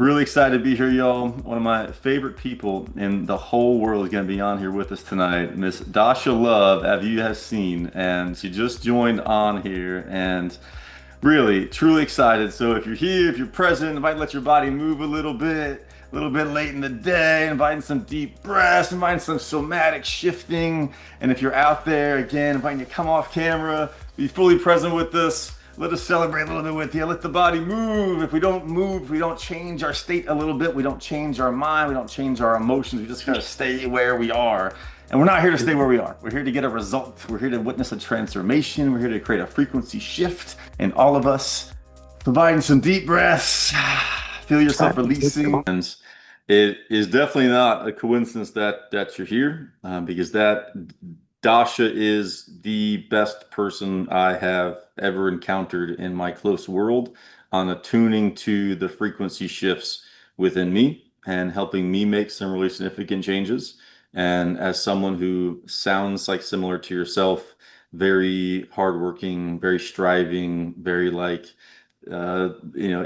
Really excited to be here, y'all. One of my favorite people in the whole world is going to be on here with us tonight. Miss Dasha Love, have you have seen, and she just joined on here, and really, truly excited. So if you're here, if you're present, invite let your body move a little bit late in the day, inviting some deep breaths, inviting some somatic shifting. And if you're out there, again, inviting you to come off camera, be fully present with us. Let us celebrate a little bit with you. Let the body move. If we don't move, if we don't change our state a little bit, we don't change our mind, we don't change our emotions, we just kind of stay where we are. And we're not here to stay where we are. We're here to get a result. We're here to witness a transformation. We're here to create a frequency shift in all of us. Providing some deep breaths. Feel yourself releasing. And it is definitely not a coincidence that you're here because that Dasha is the best person I have ever encountered in my close world on attuning to the frequency shifts within me and helping me make some really significant changes. And as someone who sounds like similar to yourself, very hardworking, very striving, very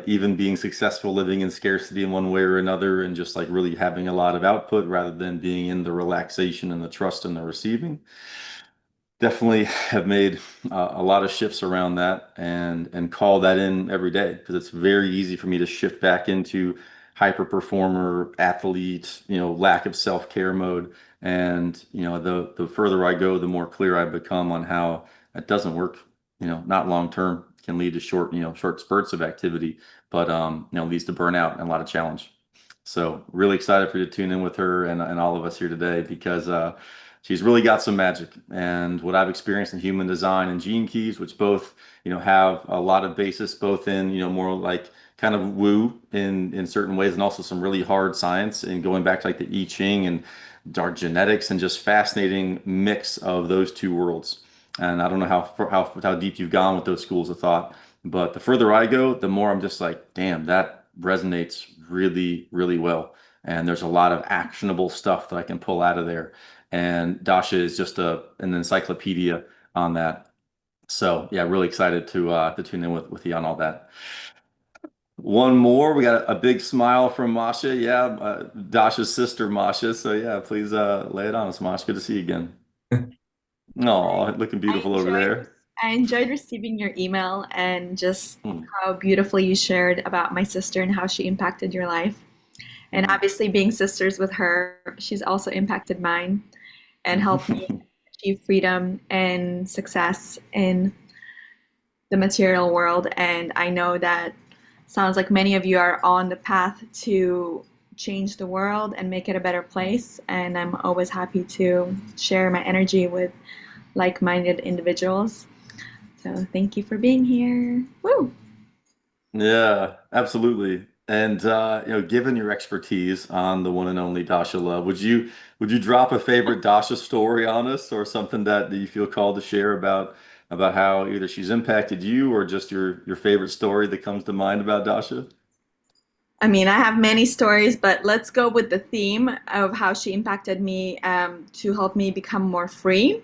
even being successful living in scarcity in one way or another, and just like really having a lot of output rather than being in the relaxation and the trust and the receiving. Definitely have made a lot of shifts around that and call that in every day because it's very easy for me to shift back into hyper performer, athlete, lack of self-care mode. And the further I go, the more clear I become on how that doesn't work, not long term, can lead to short spurts of activity, but leads to burnout and a lot of challenge. So really excited for you to tune in with her and all of us here today because she's really got some magic. And what I've experienced in human design and gene keys, which both, have a lot of basis both in, more like kind of woo in certain ways and also some really hard science and going back to like the I Ching and our genetics and just fascinating mix of those two worlds. And I don't know how deep you've gone with those schools of thought, but the further I go, the more I'm just like, damn, that resonates really, really well. And there's a lot of actionable stuff that I can pull out of there. And Dasha is just an encyclopedia on that. So yeah, really excited to tune in with you on all that. One more, we got a big smile from Masha. Yeah, Dasha's sister Masha. So yeah, please lay it on us, Masha. Good to see you again. Oh, looking I beautiful over enjoyed there. I enjoyed receiving your email and just Hmm. how beautifully you shared about my sister and how she impacted your life. And Hmm. obviously being sisters with her, she's also impacted mine and helped me achieve freedom and success in the material world. And I know that sounds like many of you are on the path to change the world and make it a better place. And I'm always happy to share my energy with like-minded individuals. So thank you for being here. Woo! Yeah, absolutely. And given your expertise on the one and only Dasha Love, would you drop a favorite Dasha story on us or something that you feel called to share about how either she's impacted you or just your favorite story that comes to mind about Dasha? I mean, I have many stories, but let's go with the theme of how she impacted me to help me become more free.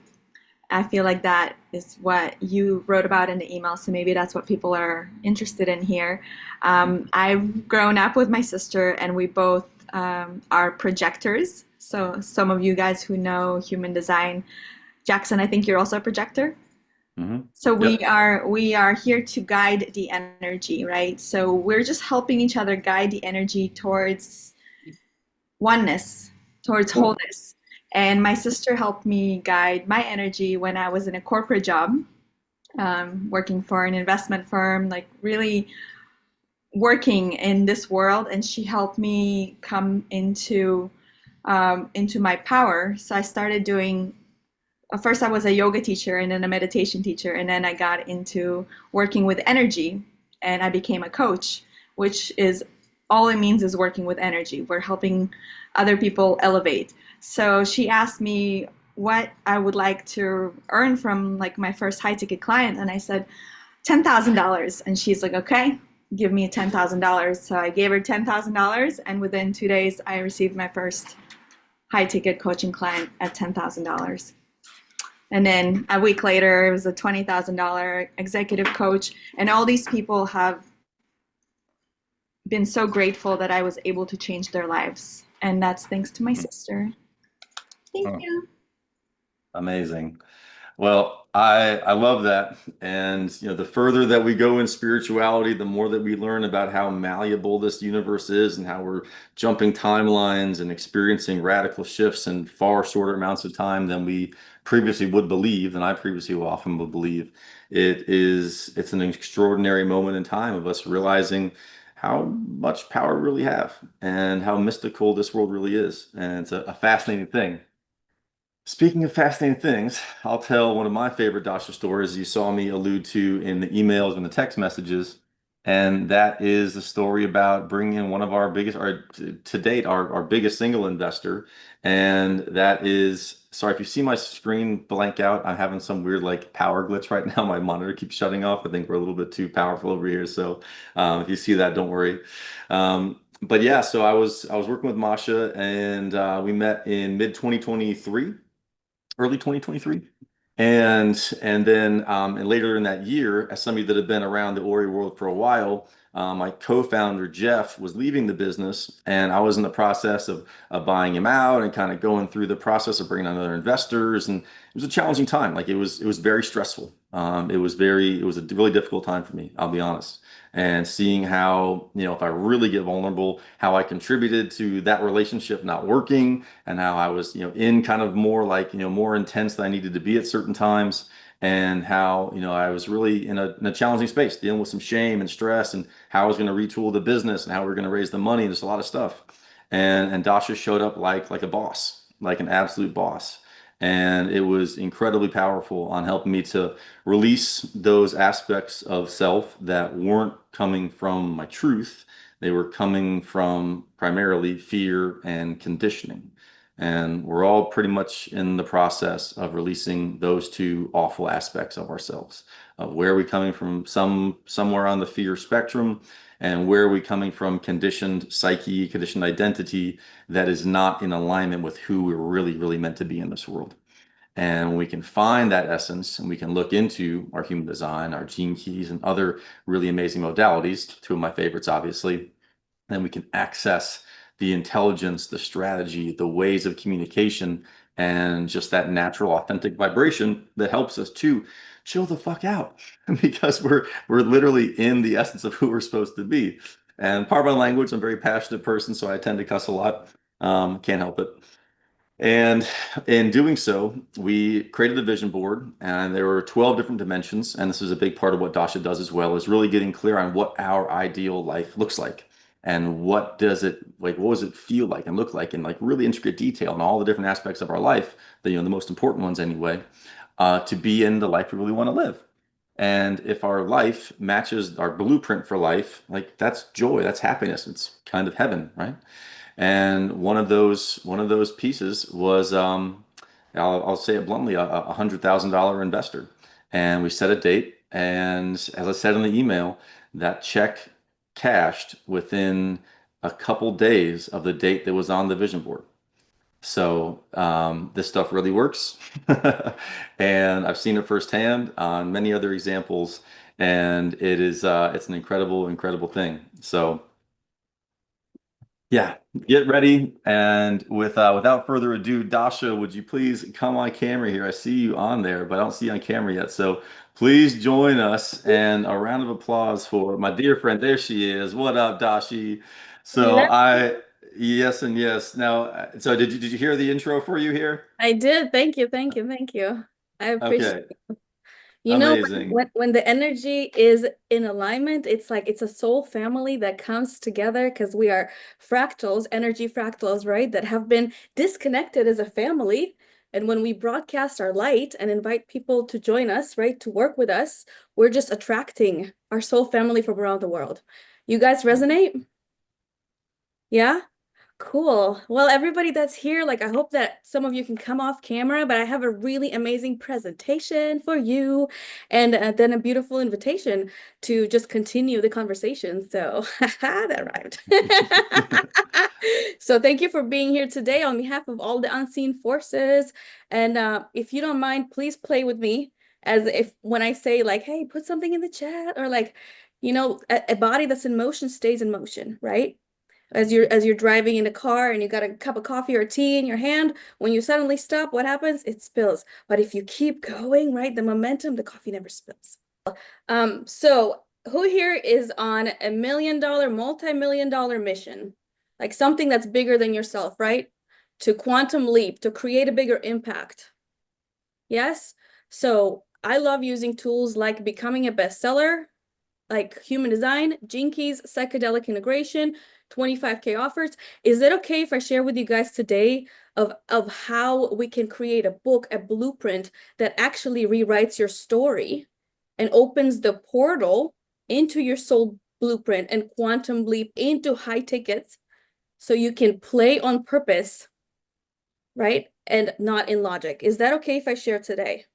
I feel like that is what you wrote about in the email, so maybe that's what people are interested in here. I've grown up with my sister, and we both are projectors. So, some of you guys who know human design, Jackson, I think you're also a projector. Hmm. So Yep. we are here to guide the energy, right? So we're just helping each other guide the energy towards oneness, towards wholeness. And my sister helped me guide my energy when I was in a corporate job, working for an investment firm, like really working in this world. And she helped me come into my power. So I started doing first I was a yoga teacher and then a meditation teacher, and then I got into working with energy and I became a coach, which is all it means is working with energy. We're helping other people elevate. So she asked me what I would like to earn from like my first high ticket client, and I said $10,000, and she's like, okay, give me $10,000. So I gave her $10,000, and within 2 days I received my first high ticket coaching client at $10,000. And then a week later, it was a $20,000 executive coach. And all these people have been so grateful that I was able to change their lives. And that's thanks to my sister. Thank Oh, you. amazing. Well, I love that. And the further that we go in spirituality, the more that we learn about how malleable this universe is and how we're jumping timelines and experiencing radical shifts in far shorter amounts of time than we previously would believe, than I previously often would believe. It's an extraordinary moment in time of us realizing how much power we really have and how mystical this world really is. And it's a fascinating thing. Speaking of fascinating things, I'll tell one of my favorite Dasha stories you saw me allude to in the emails and the text messages. And that is the story about bringing in one of our biggest, or to date, our biggest single investor. And that is, sorry, if you see my screen blank out, I'm having some weird like power glitch right now. My monitor keeps shutting off. I think we're a little bit too powerful over here. So if you see that, don't worry. But yeah, so I was working with Masha and we met in mid 2023, early 2023. And then and later in that year, as somebody that had been around the Ori world for a while, my co-founder Jeff was leaving the business, and I was in the process of buying him out and kind of going through the process of bringing on other investors, and it was a challenging time. Like it was very stressful. It was a really difficult time for me, I'll be honest. And seeing how, if I really get vulnerable, how I contributed to that relationship not working and how I was, in kind of more like, more intense than I needed to be at certain times, and how, I was really in a challenging space, dealing with some shame and stress, and how I was going to retool the business and how we were going to raise the money and just a lot of stuff. And Dasha showed up like a boss, like an absolute boss. And it was incredibly powerful on helping me to release those aspects of self that weren't coming from my truth. They were coming from primarily fear and conditioning. And we're all pretty much in the process of releasing those two awful aspects of ourselves. Where are we coming from? Somewhere on the fear spectrum, and where are we coming from? Conditioned psyche, conditioned identity that is not in alignment with who we're really, really meant to be in this world. And when we can find that essence and we can look into our human design, our gene keys, and other really amazing modalities, two of my favorites, obviously, then we can access the intelligence, the strategy, the ways of communication, and just that natural, authentic vibration that helps us to chill the fuck out because we're literally in the essence of who we're supposed to be. And part of my language, I'm a very passionate person, so I tend to cuss a lot. Can't help it. And in doing so, we created a vision board, and there were 12 different dimensions. And this is a big part of what Dasha does as well, is really getting clear on what our ideal life looks like and what does it feel like and look like in like really intricate detail and all the different aspects of our life, the most important ones anyway, to be in the life we really want to live. And if our life matches our blueprint for life, like that's joy, that's happiness, it's kind of heaven, right? And one of those pieces was I'll say it bluntly, a $100,000 investor. And we set a date, and as I said in the email, that check cashed within a couple days of the date that was on the vision board. So this stuff really works, and I've seen it firsthand on many other examples, and it's an incredible, incredible thing. So. Yeah, get ready. And without further ado, Dasha, would you please come on camera here? I see you on there, but I don't see you on camera yet. So please join us, and a round of applause for my dear friend. There she is. What up, Dashi? So Hello. yes and yes. Now, so did you hear the intro for you here? I did. Thank you. Thank you. Thank you. I appreciate Okay, You know, amazing. when the energy is in alignment, it's like it's a soul family that comes together because we are fractals, energy fractals, right? That have been disconnected as a family. And when we broadcast our light and invite people to join us, right, to work with us, we're just attracting our soul family from around the world. You guys resonate? Yeah? Cool. Well, everybody that's here, like I hope that some of you can come off camera, but I have a really amazing presentation for you and then a beautiful invitation to just continue the conversation. So, that rhymed. So, thank you for being here today on behalf of all the unseen forces. And if you don't mind, please play with me as if when I say like, hey, put something in the chat or like You know, a body that's in motion stays in motion, right? As you're driving in a car and you got a cup of coffee or tea in your hand, when you suddenly stop, what happens? It spills. But if you keep going, right, the momentum, the coffee never spills. So who here is on a multi-million dollar mission? Like something that's bigger than yourself, right? To quantum leap, to create a bigger impact. Yes? So I love using tools like becoming a bestseller, like human design, gene keys, psychedelic integration, 25K offers. Is it okay if I share with you guys today of how we can create a book, a blueprint that actually rewrites your story and opens the portal into your soul blueprint and quantum leap into high tickets so you can play on purpose, right? And not in logic. Is that okay if I share today?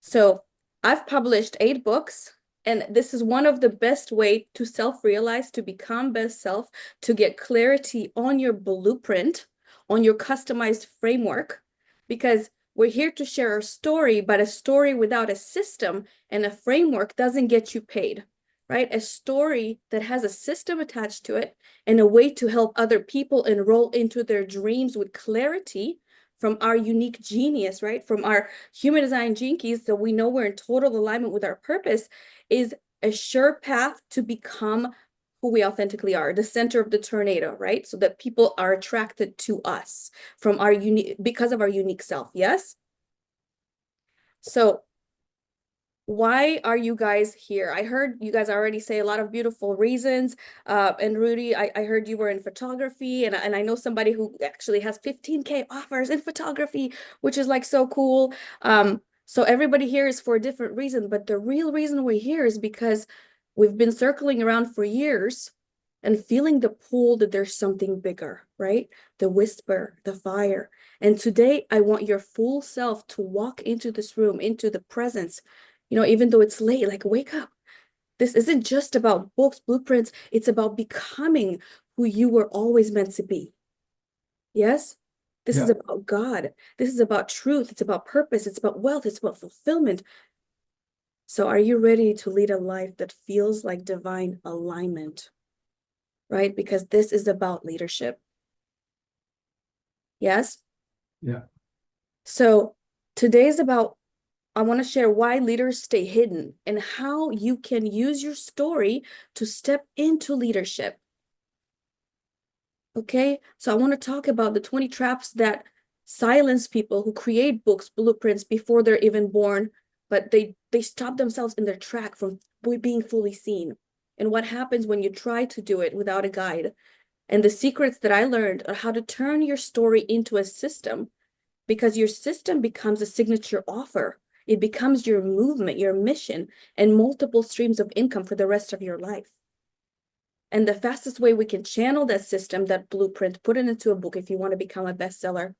So I've published 8 books, and this is one of the best way to self-realize, to become best self, to get clarity on your blueprint, on your customized framework, because we're here to share our story, but a story without a system and a framework doesn't get you paid, right? A story that has a system attached to it and a way to help other people enroll into their dreams with clarity from our unique genius, right? From our human design gene keys, so we know we're in total alignment with our purpose, is a sure path to become who we authentically are, the center of the tornado, right? So that people are attracted to us from our unique, because of our unique self. Yes. So why are you guys here? I heard you guys already say a lot of beautiful reasons. And Rudy, I heard you were in photography, and I know somebody who actually has 15K offers in photography, which is like so cool. So everybody here is for a different reason, but the real reason we're here is because we've been circling around for years and feeling the pull that there's something bigger, right? The whisper, the fire. And today I want your full self to walk into this room, into the presence, you know, even though it's late, like wake up. This isn't just about books, blueprints. It's about becoming who you were always meant to be. Yes? This is about God. This is about truth. It's about purpose. It's about wealth. It's about fulfillment. So are you ready to lead a life that feels like divine alignment? Right? Because this is about leadership. Yes? Yeah. So today is about, I want to share why leaders stay hidden and how you can use your story to step into leadership. Okay, so I want to talk about the 20 traps that silence people who create books, blueprints before they're even born, but they stop themselves in their track from being fully seen. And what happens when you try to do it without a guide. And the secrets that I learned are how to turn your story into a system, because your system becomes a signature offer. It becomes your movement, your mission, and multiple streams of income for the rest of your life. And the fastest way we can channel that system, that blueprint, put it into a book if you want to become a bestseller,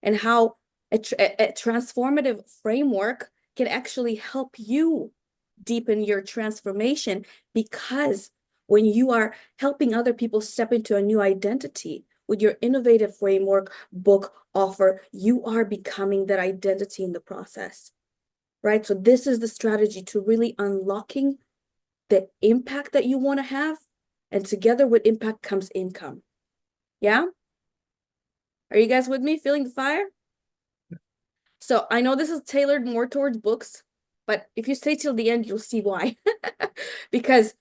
and how a transformative framework can actually help you deepen your transformation, because when you are helping other people step into a new identity with your innovative framework, book, offer, you are becoming that identity in the process, right? So this is the strategy to really unlocking the impact that you want to have. And together with impact comes income. Yeah? Are you guys with me? Feeling the fire? So I know this is tailored more towards books, but if you stay till the end, you'll see why. Because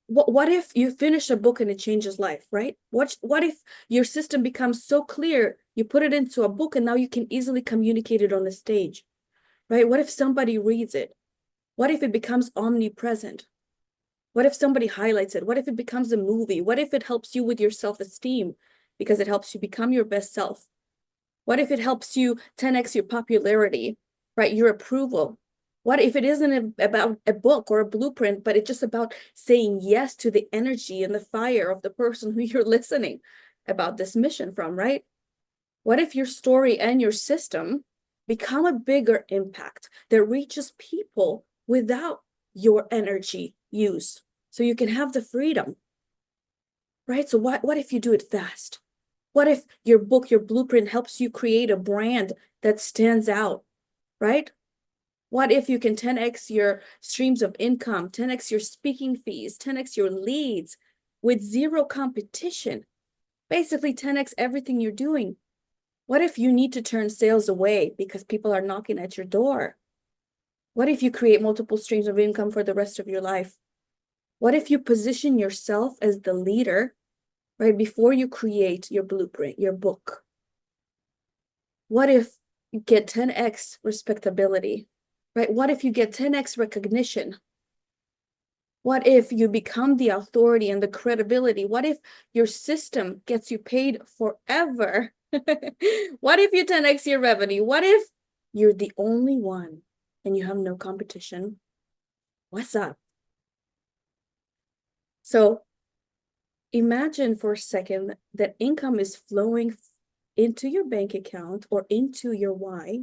what if you finish a book and it changes life, right? What if your system becomes so clear, you put it into a book and now you can easily communicate it on the stage, right? What if somebody reads it? What if it becomes omnipresent? What if somebody highlights it? What if it becomes a movie? What if it helps you with your self-esteem because it helps you become your best self? What if it helps you 10x your popularity, right? Your approval. What if it isn't about a book or a blueprint, but it's just about saying yes to the energy and the fire of the person who you're listening about this mission from, right? What if your story and your system become a bigger impact that reaches people without your energy use, so you can have the freedom, right? So what if you do it fast? What if your book, your blueprint helps you create a brand that stands out, right? What if you can 10x your streams of income, 10x your speaking fees, 10x your leads with zero competition? Basically 10x everything you're doing. What if you need to turn sales away because people are knocking at your door? What if you create multiple streams of income for the rest of your life? What if you position yourself as the leader, right, before you create your blueprint, your book? What if you get 10x respectability, right? What if you get 10x recognition? What if you become the authority and the credibility? What if your system gets you paid forever? What if you 10x your revenue? What if you're the only one and you have no competition? What's up? So imagine for a second that income is flowing into your bank account or into your why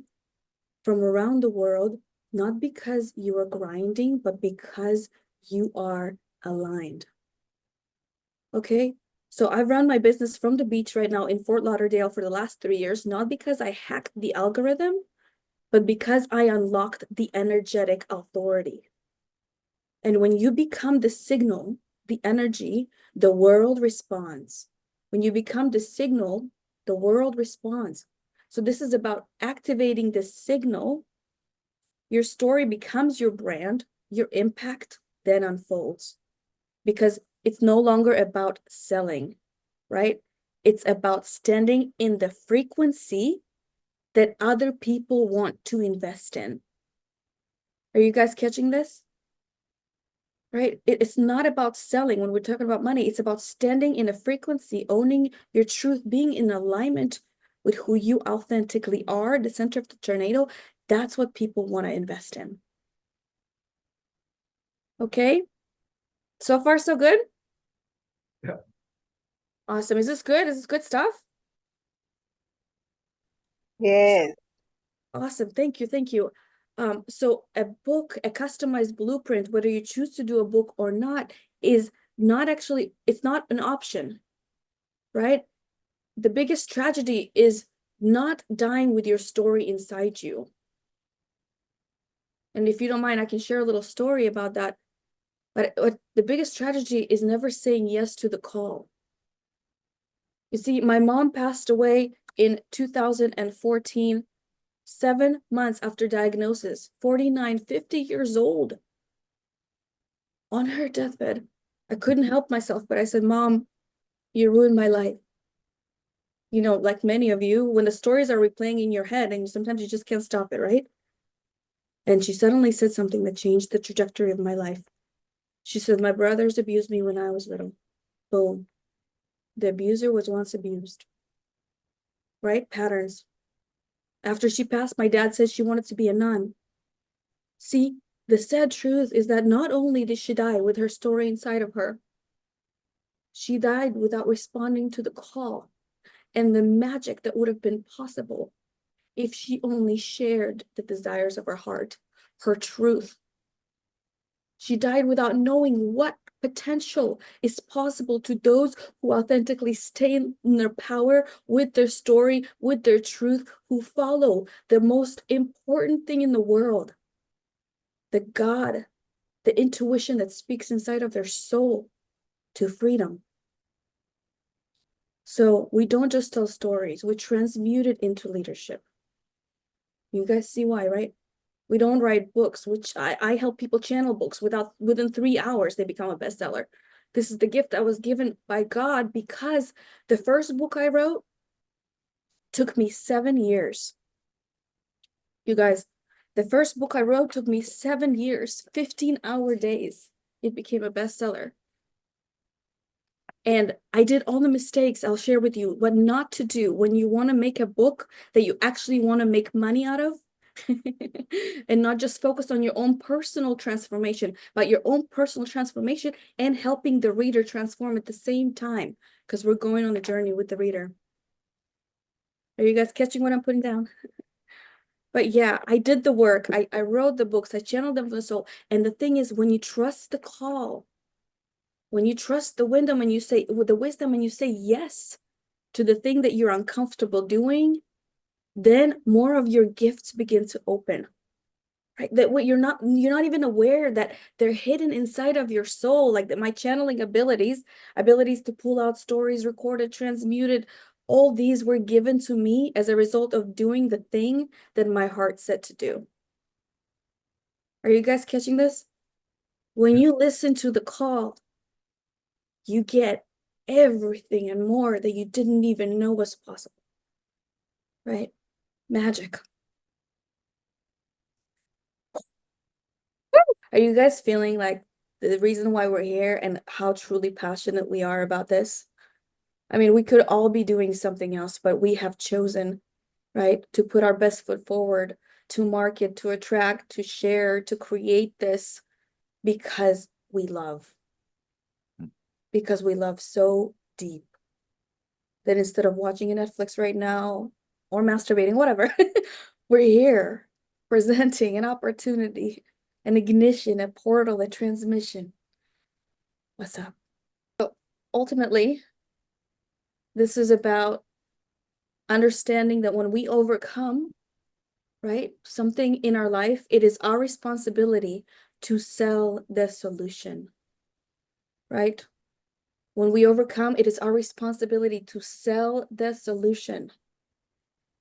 from around the world, not because you are grinding, but because you are aligned. Okay? So I've run my business from the beach right now in Fort Lauderdale for the last 3 years, not because I hacked the algorithm, but because I unlocked the energetic authority. And when you become the signal, the energy, the world responds. When you become the signal, the world responds. So this is about activating the signal. Your story becomes your brand, your impact then unfolds. Because it's no longer about selling, right? It's about standing in the frequency that other people want to invest in. Are you guys catching this? Right? It's not about selling when we're talking about money. It's about standing in a frequency, owning your truth, being in alignment with who you authentically are, the center of the tornado. That's what people want to invest in. Okay? So far, so good? Yeah. Awesome. Is this good? Is this good stuff? Yes. Awesome. Thank you. Thank you. So a book, a customized blueprint, whether you choose to do a book or not, is not actually, it's not an option, right? The biggest tragedy is not dying with your story inside you. And if you don't mind, I can share a little story about that. But the biggest tragedy is never saying yes to the call. You see, my mom passed away in 2014, 7 months after diagnosis, 49, 50 years old. On her deathbed, I couldn't help myself, but I said, Mom, you ruined my life. You know, like many of you, when the stories are replaying in your head and sometimes you just can't stop it, right? And she suddenly said something that changed the trajectory of my life. She said, my brothers abused me when I was little. Boom. The abuser was once abused. Right? Patterns. After she passed, my dad said she wanted to be a nun. See, the sad truth is that not only did she die with her story inside of her, she died without responding to the call and the magic that would have been possible if she only shared the desires of her heart, her truth. She died without knowing what potential is possible to those who authentically stay in their power with their story, with their truth, who follow the most important thing in the world, the God, the intuition that speaks inside of their soul to freedom. So we don't just tell stories, we transmute it into leadership. You guys see why, right? We don't write books, which I help people channel books within 3 hours, they become a bestseller. This is the gift that was given by God because the first book I wrote took me 7 years. You guys, the first book I wrote took me 7 years, 15-hour days. It became a bestseller. And I did all the mistakes I'll share with you, what not to do when you want to make a book that you actually want to make money out of. And not just focus on your own personal transformation, but your own personal transformation and helping the reader transform at the same time, because we're going on a journey with the reader. Are you guys catching what I'm putting down? But yeah, I did the work. I wrote the books. I channeled them from the soul. And the thing is, when you trust the call, when you trust the wisdom and you say with the wisdom and you say yes to the thing that you're uncomfortable doing, then more of your gifts begin to open. right? That what you're not even aware that they're hidden inside of your soul, like that my channeling abilities to pull out stories, recorded, transmuted, all these were given to me as a result of doing the thing that my heart said to do. Are you guys catching this? When you listen to the call, you get everything and more that you didn't even know was possible, right? Magic. Are you guys feeling like the reason why we're here and how truly passionate we are about this? I mean, we could all be doing something else, but we have chosen, right, to put our best foot forward, to market, to attract, to share, to create this because we love, because we love so deep that instead of watching a Netflix right now or masturbating, whatever, we're here presenting an opportunity, an ignition, a portal, a transmission. What's up? So ultimately, this is about understanding that when we overcome, right, something in our life, it is our responsibility to sell the solution, right? When we overcome, it is our responsibility to sell the solution.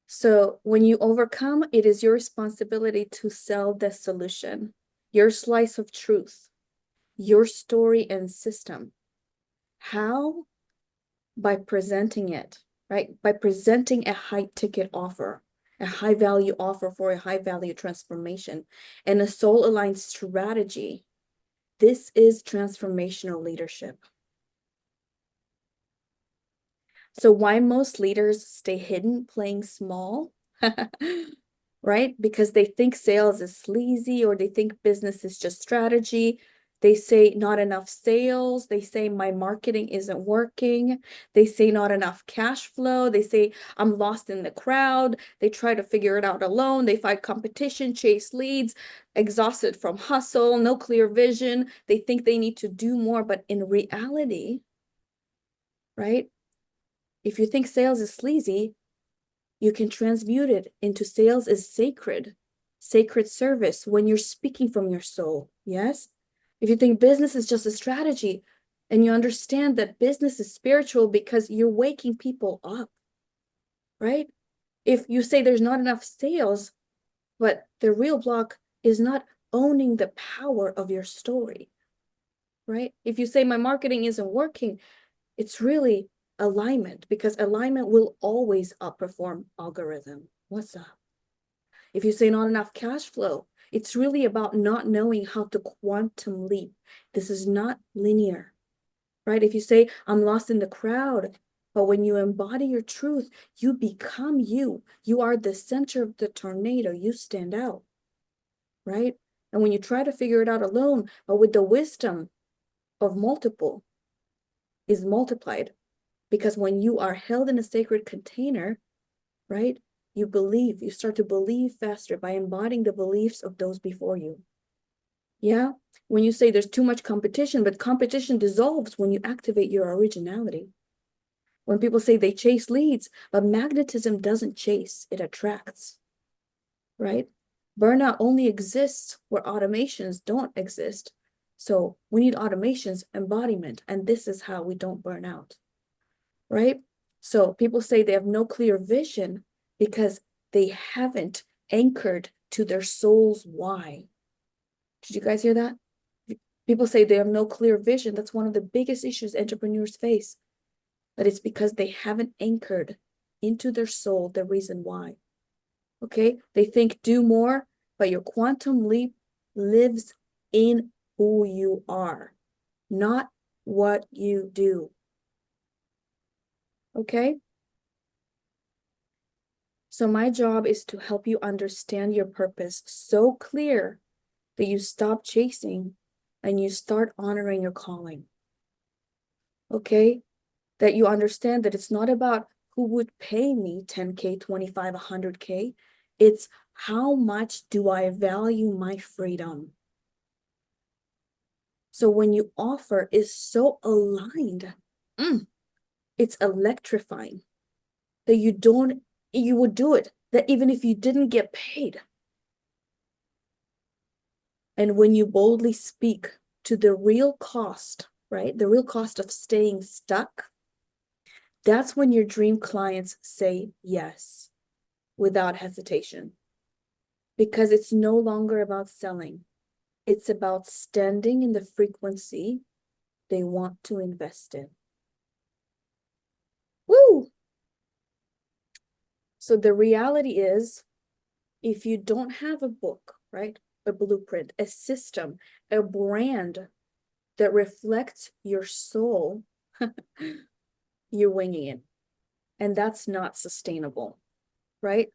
So when you overcome, it is your responsibility to sell the solution, your slice of truth, your story and system. How? By presenting it, right? By presenting a high ticket offer, a high value offer for a high value transformation, and a soul aligned strategy. This is transformational leadership. So why most leaders stay hidden playing small? Right? Because they think sales is sleazy, or they think business is just strategy. They say not enough sales. They say my marketing isn't working. They say not enough cash flow. They say I'm lost in the crowd. They try to figure it out alone. They fight competition, chase leads, exhausted from hustle, no clear vision. They think they need to do more, but in reality, right? If you think sales is sleazy, you can transmute it into sales is sacred, sacred service when you're speaking from your soul. Yes. If you think business is just a strategy and you understand that business is spiritual because you're waking people up, right? If you say there's not enough sales, but the real block is not owning the power of your story, right? If you say my marketing isn't working, it's really alignment, because alignment will always outperform algorithm. What's up? If you say not enough cash flow, it's really about not knowing how to quantum leap. This is not linear, right? If you say I'm lost in the crowd, but when you embody your truth, you become you. You are the center of the tornado. You stand out, right? And when you try to figure it out alone, but with the wisdom of multiple is multiplied, because when you are held in a sacred container, right, you start to believe faster by embodying the beliefs of those before you. Yeah, when you say there's too much competition, but competition dissolves when you activate your originality. When people say they chase leads, but magnetism doesn't chase, it attracts, right? Burnout only exists where automations don't exist. So we need automations, embodiment, and this is how we don't burn out, right? So people say they have no clear vision because they haven't anchored to their soul's why. Did you guys hear that? People say they have no clear vision. That's one of the biggest issues entrepreneurs face. That it's because they haven't anchored into their soul the reason why. Okay? They think do more, but your quantum leap lives in who you are, not what you do. Okay? So my job is to help you understand your purpose so clear that you stop chasing and you start honoring your calling. Okay? That you understand that it's not about who would pay me 10K, 25, 100K. It's how much do I value my freedom? So when you offer is so aligned, it's electrifying that you would do it, that even if you didn't get paid. And when you boldly speak to the real cost, right? The real cost of staying stuck, that's when your dream clients say yes without hesitation. Because it's no longer about selling. It's about standing in the frequency they want to invest in. Woo! So the reality is, if you don't have a book, right? A blueprint, a system, a brand that reflects your soul, you're winging it. And that's not sustainable, right?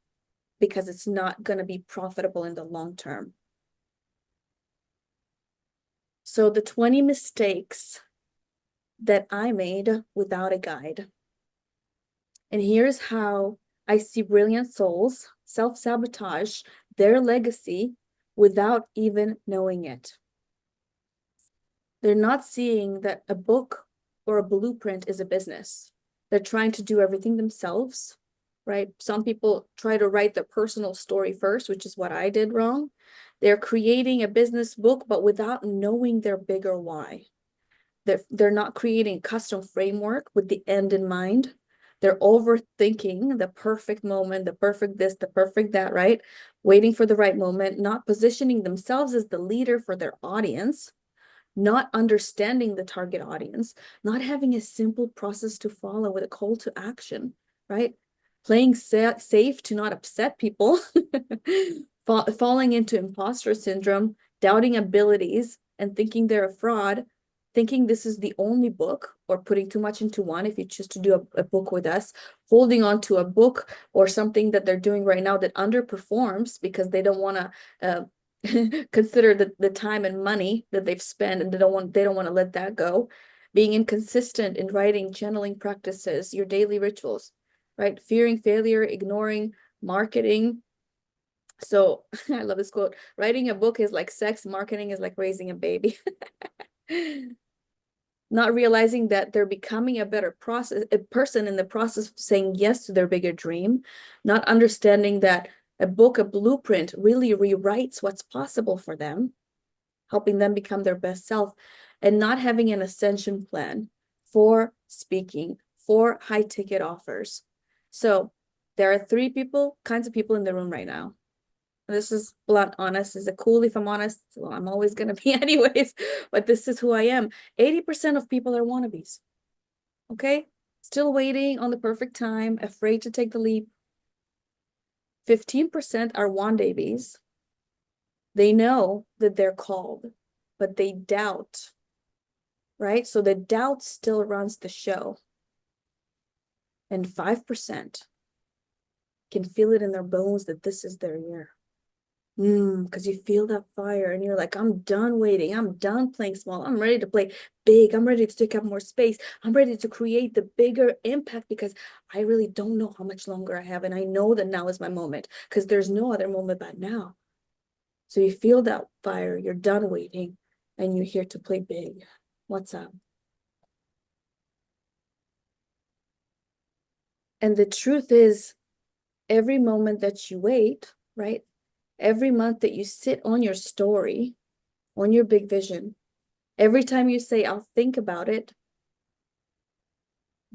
Because it's not going to be profitable in the long term. So the 20 mistakes that I made without a guide. And here's how I see brilliant souls self-sabotage their legacy without even knowing it. They're not seeing that a book or a blueprint is a business. They're trying to do everything themselves, right? Some people try to write their personal story first, which is what I did wrong. They're creating a business book, but without knowing their bigger why. They're not creating a custom framework with the end in mind. They're overthinking the perfect moment, the perfect this, the perfect that, right? Waiting for the right moment, not positioning themselves as the leader for their audience, not understanding the target audience, not having a simple process to follow with a call to action, right? Playing safe to not upset people, falling into imposter syndrome, doubting abilities, and thinking they're a fraud, thinking this is the only book, or putting too much into one if you choose to do a book with us, holding on to a book or something that they're doing right now that underperforms because they don't want to consider the time and money that they've spent, and they don't want to let that go. Being inconsistent in writing, channeling practices, your daily rituals, right? Fearing failure, ignoring marketing. So I love this quote: writing a book is like sex, marketing is like raising a baby. Not realizing that they're becoming a better person in the process of saying yes to their bigger dream, not understanding that a book, a blueprint really rewrites what's possible for them, helping them become their best self, and not having an ascension plan for speaking, for high ticket offers. So there are three kinds of people in the room right now. This is blunt, honest. Is it cool if I'm honest? Well, I'm always going to be anyways, but this is who I am. 80% of people are wannabes. Okay? Still waiting on the perfect time, afraid to take the leap. 15% are wandabies. They know that they're called, but they doubt, right? So the doubt still runs the show. And 5% can feel it in their bones that this is their year. Because you feel that fire and you're like, I'm done waiting. I'm done playing small. I'm ready to play big. I'm ready to take up more space. I'm ready to create the bigger impact because I really don't know how much longer I have. And I know that now is my moment because there's no other moment but now. So you feel that fire. You're done waiting and you're here to play big. What's up? And the truth is, every moment that you wait, right? Every month that you sit on your story, on your big vision, every time you say, I'll think about it,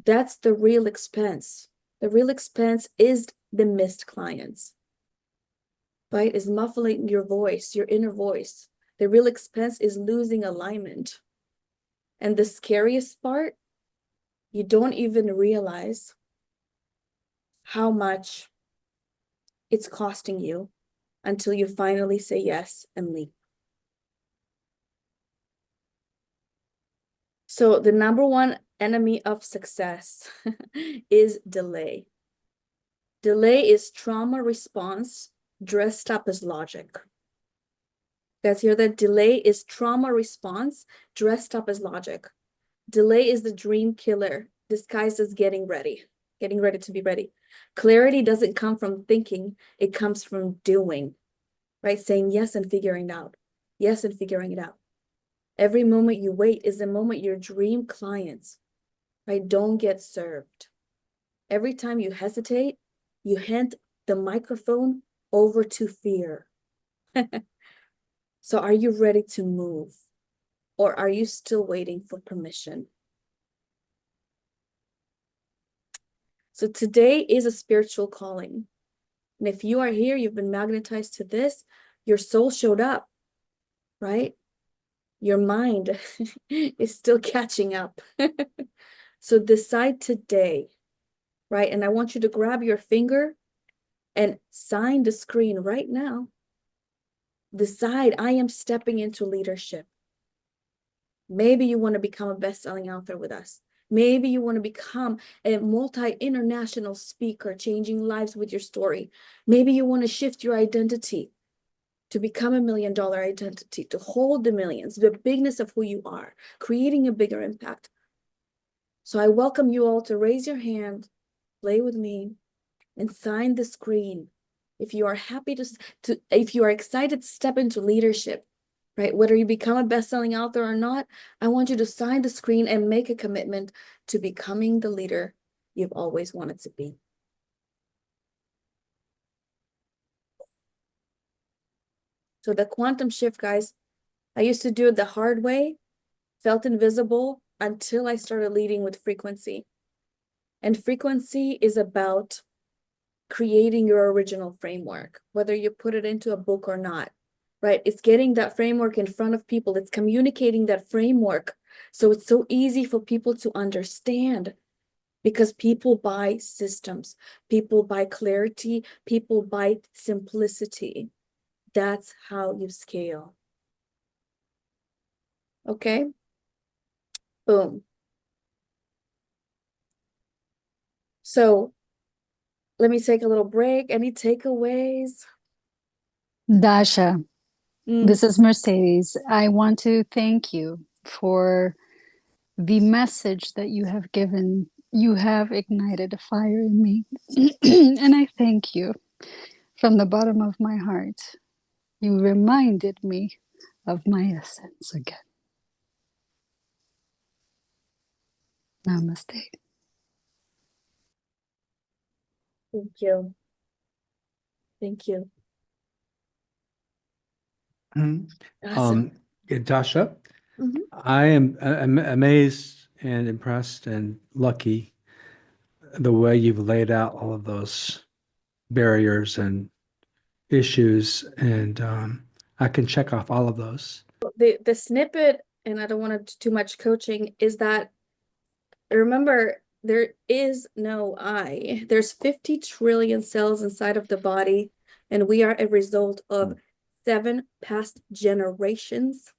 that's the real expense. The real expense is the missed clients, right? Is muffling your voice, your inner voice. The real expense is losing alignment. And the scariest part, you don't even realize how much it's costing you until you finally say yes and leave. So the number one enemy of success is delay. Delay is trauma response dressed up as logic. You guys hear that? Delay is trauma response dressed up as logic. Delay is the dream killer disguised as getting ready to be ready. Clarity doesn't come from thinking, it comes from doing, right? Saying yes and figuring it out. Yes and figuring it out. Every moment you wait is the moment your dream clients, right, don't get served. Every time you hesitate, you hand the microphone over to fear. So are you ready to move? Or are you still waiting for permission? So today is a spiritual calling. And if you are here, you've been magnetized to this, your soul showed up, right? Your mind is still catching up. So decide today, right? And I want you to grab your finger and sign the screen right now. Decide, I am stepping into leadership. Maybe you want to become a best-selling author with us. Maybe you want to become a multi-international speaker, changing lives with your story. Maybe you want to shift your identity to become $1 million identity, to hold the millions, the bigness of who you are, creating a bigger impact. So I welcome you all to raise your hand, play with me, and sign the screen. If you are happy if you are excited to step into leadership, right? Whether you become a best-selling author or not, I want you to sign the screen and make a commitment to becoming the leader you've always wanted to be. So the quantum shift, guys, I used to do it the hard way, felt invisible until I started leading with frequency. And frequency is about creating your original framework, whether you put it into a book or not, right? It's getting that framework in front of people. It's communicating that framework. So it's so easy for people to understand because people buy systems, people buy clarity, people buy simplicity. That's how you scale. Okay? Boom. So let me take a little break. Any takeaways? Dasha, this is Mercedes. I want to thank you for the message that you have given. You have ignited a fire in me. And I thank you from the bottom of my heart. You reminded me of my essence again. Namaste. Thank you. Thank you. Awesome. Yeah, Dasha, Mhm. I am amazed and impressed and lucky the way you've laid out all of those barriers and issues, and I can check off all of those. The snippet, and I don't want to do too much coaching, is that remember there is no I. There's 50 trillion cells inside of the body, and we are a result of 7 past generations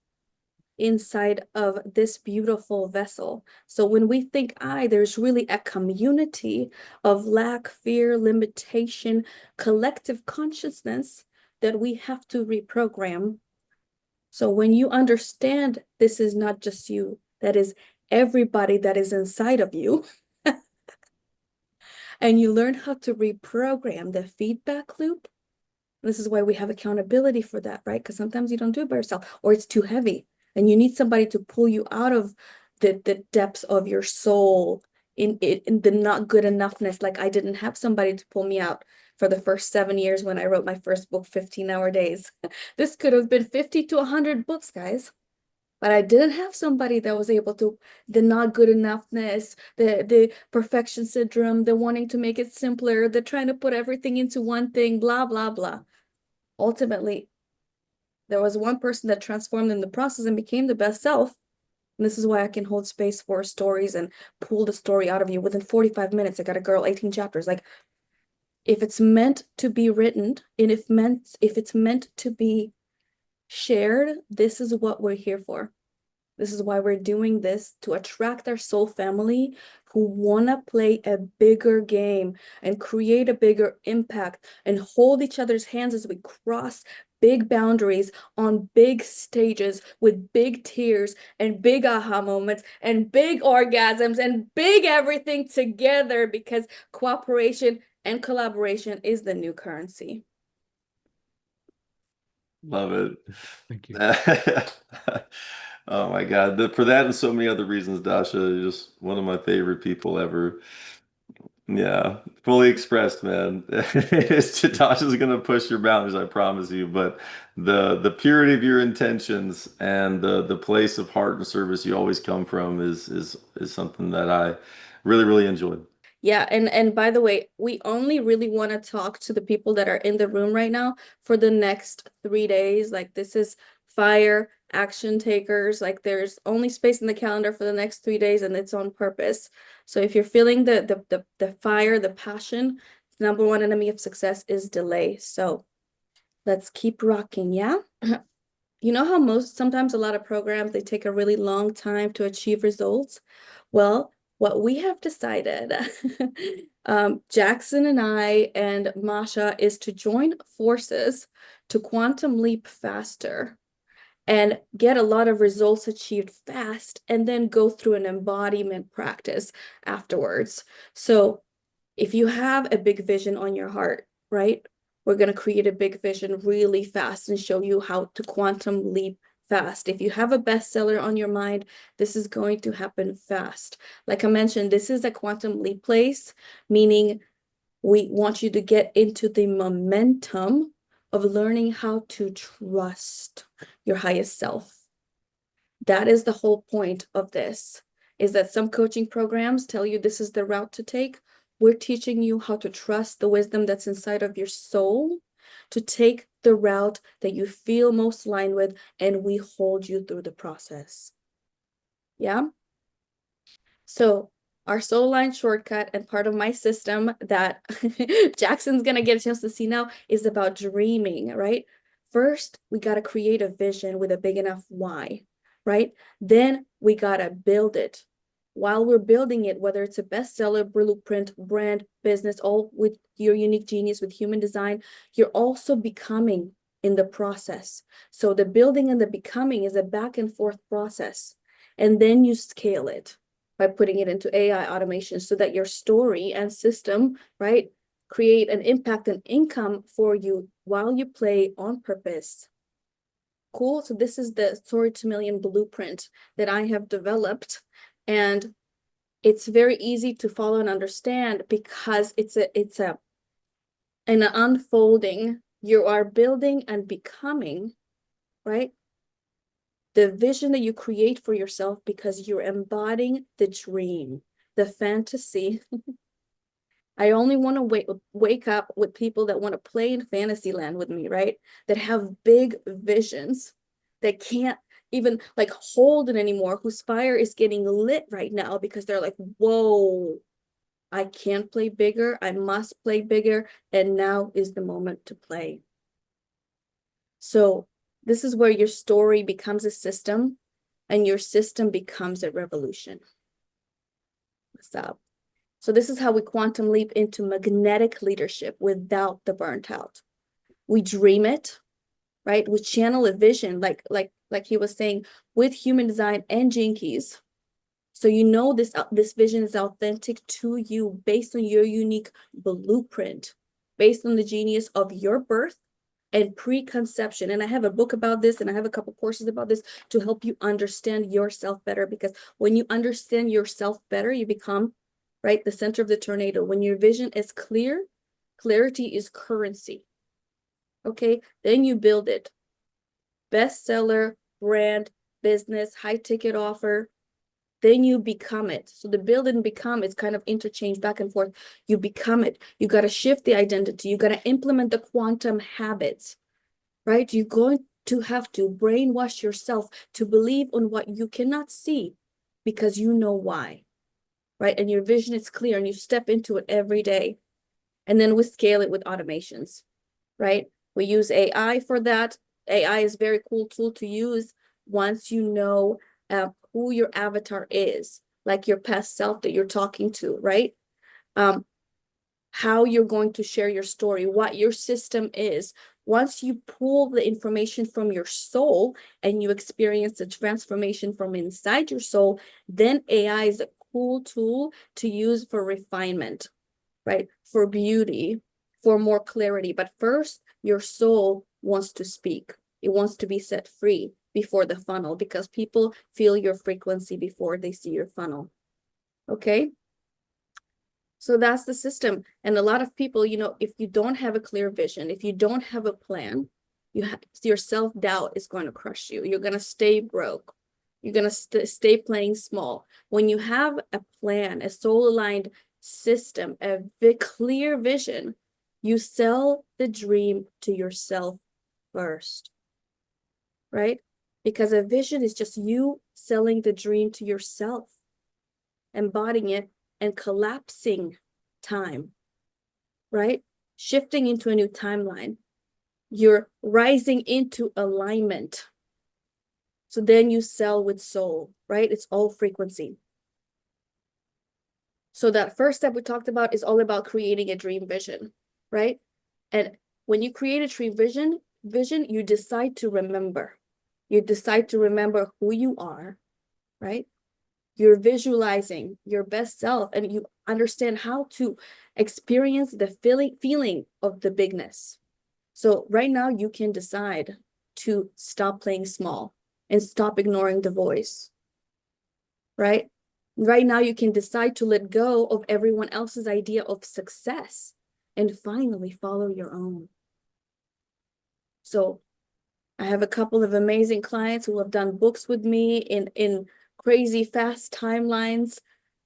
inside of this beautiful vessel. So when we think I, there's really a community of lack, fear, limitation, collective consciousness that we have to reprogram. So when you understand this is not just you, that is everybody that is inside of you, and you learn how to reprogram the feedback loop. This is why we have accountability for that, right? Because sometimes you don't do it by yourself, or it's too heavy, and you need somebody to pull you out of the depths of your soul in the not good enoughness. Like I didn't have somebody to pull me out for the first 7 years when I wrote my first book, 15-hour days. This could have been 50 to 100 books, guys. But I didn't have somebody that was able to, the not good enoughness, the perfection syndrome, the wanting to make it simpler, the trying to put everything into one thing, blah, blah, blah. Ultimately, there was one person that transformed in the process and became the best self. And this is why I can hold space for stories and pull the story out of you within 45 minutes. I got a girl, 18 chapters. Like, if it's meant to be written, and if it's meant to be shared, this is what we're here for. This is why we're doing this, to attract our soul family who want to play a bigger game and create a bigger impact and hold each other's hands as we cross big boundaries on big stages with big tears and big aha moments and big orgasms and big everything together, because cooperation and collaboration is the new currency. Love it. Thank you. Oh my God. For that and so many other reasons, Dasha is just one of my favorite people ever. Yeah, fully expressed, man. Tasha's gonna push your boundaries, I promise you. But the purity of your intentions and the place of heart and service you always come from is something that I really enjoyed. Yeah, and by the way, we only really want to talk to the people that are in the room right now for the next 3 days. Like this is fire action takers. Like there's only space in the calendar for the next 3 days, and it's on purpose. So if you're feeling the fire, the passion, the number one enemy of success is delay. So let's keep rocking, yeah? You know how sometimes a lot of programs, they take a really long time to achieve results? Well, what we have decided, Jackson and I and Masha, is to join forces to quantum leap faster and get a lot of results achieved fast and then go through an embodiment practice afterwards. So if you have a big vision on your heart, right? We're going to create a big vision really fast and show you how to quantum leap fast. If you have a bestseller on your mind, this is going to happen fast. Like I mentioned, this is a quantum leap place, meaning we want you to get into the momentum of learning how to trust your highest self. That is the whole point of this, is that some coaching programs tell you this is the route to take. We're teaching you how to trust the wisdom that's inside of your soul, to take the route that you feel most aligned with, and we hold you through the process. Yeah? So our soul line shortcut and part of my system that Jackson's going to get a chance to see now is about dreaming, right? First, we got to create a vision with a big enough why, right? Then we got to build it. While we're building it, whether it's a bestseller, blueprint, brand, business, all with your unique genius, with human design, you're also becoming in the process. So the building and the becoming is a back and forth process. And then you scale it by putting it into AI automation so that your story and system, right, create an impact and income for you while you play on purpose. Cool. So this is the Story to Million blueprint that I have developed, and it's very easy to follow and understand because it's an unfolding. You are building and becoming, right? The vision that you create for yourself because you're embodying the dream, the fantasy. I only want to wake up with people that want to play in fantasy land with me, right? That have big visions, that can't even like hold it anymore, whose fire is getting lit right now because they're like, whoa, I can't play bigger. I must play bigger. And now is the moment to play. So this is where your story becomes a system and your system becomes a revolution. What's up? So this is how we quantum leap into magnetic leadership without the burnt out. We dream it, right? We channel a vision, like he was saying, with human design and Gene Keys. So you know this vision is authentic to you based on your unique blueprint, based on the genius of your birth and preconception. And I have a book about this, and I have a couple courses about this to help you understand yourself better, because when you understand yourself better, you become, right, the center of the tornado. When your vision is clear, clarity is currency. Okay, then you build it. Bestseller, brand, business, high ticket offer. Then you become it. So the build and become is kind of interchange back and forth. You become it. You got to shift the identity. You got to implement the quantum habits, right? You're going to have to brainwash yourself to believe on what you cannot see because you know why, right? And your vision is clear and you step into it every day. And then we scale it with automations, right? We use AI for that. AI is a very cool tool to use once you know who your avatar is, like your past self that you're talking to, right? How you're going to share your story, what your system is. Once you pull the information from your soul and you experience the transformation from inside your soul, then AI is a cool tool to use for refinement, right? For beauty, for more clarity. But first, your soul wants to speak. It wants to be set free before the funnel, because people feel your frequency before they see your funnel. Okay? So that's the system. And a lot of people, you know, if you don't have a clear vision, if you don't have a plan, your self-doubt is going to crush you. You're going to stay broke. You're going to stay playing small. When you have a plan, a soul-aligned system, a clear vision, you sell the dream to yourself first, right? Because a vision is just you selling the dream to yourself, embodying it and collapsing time, right? Shifting into a new timeline. You're rising into alignment. So then you sell with soul, right? It's all frequency. So that first step we talked about is all about creating a dream vision, right? And when you create a dream vision, you decide to remember. You decide to remember who you are, right? You're visualizing your best self, and you understand how to experience the feeling of the bigness. So right now you can decide to stop playing small and stop ignoring the voice, right? Right now you can decide to let go of everyone else's idea of success and finally follow your own. So I have a couple of amazing clients who have done books with me in crazy fast timelines,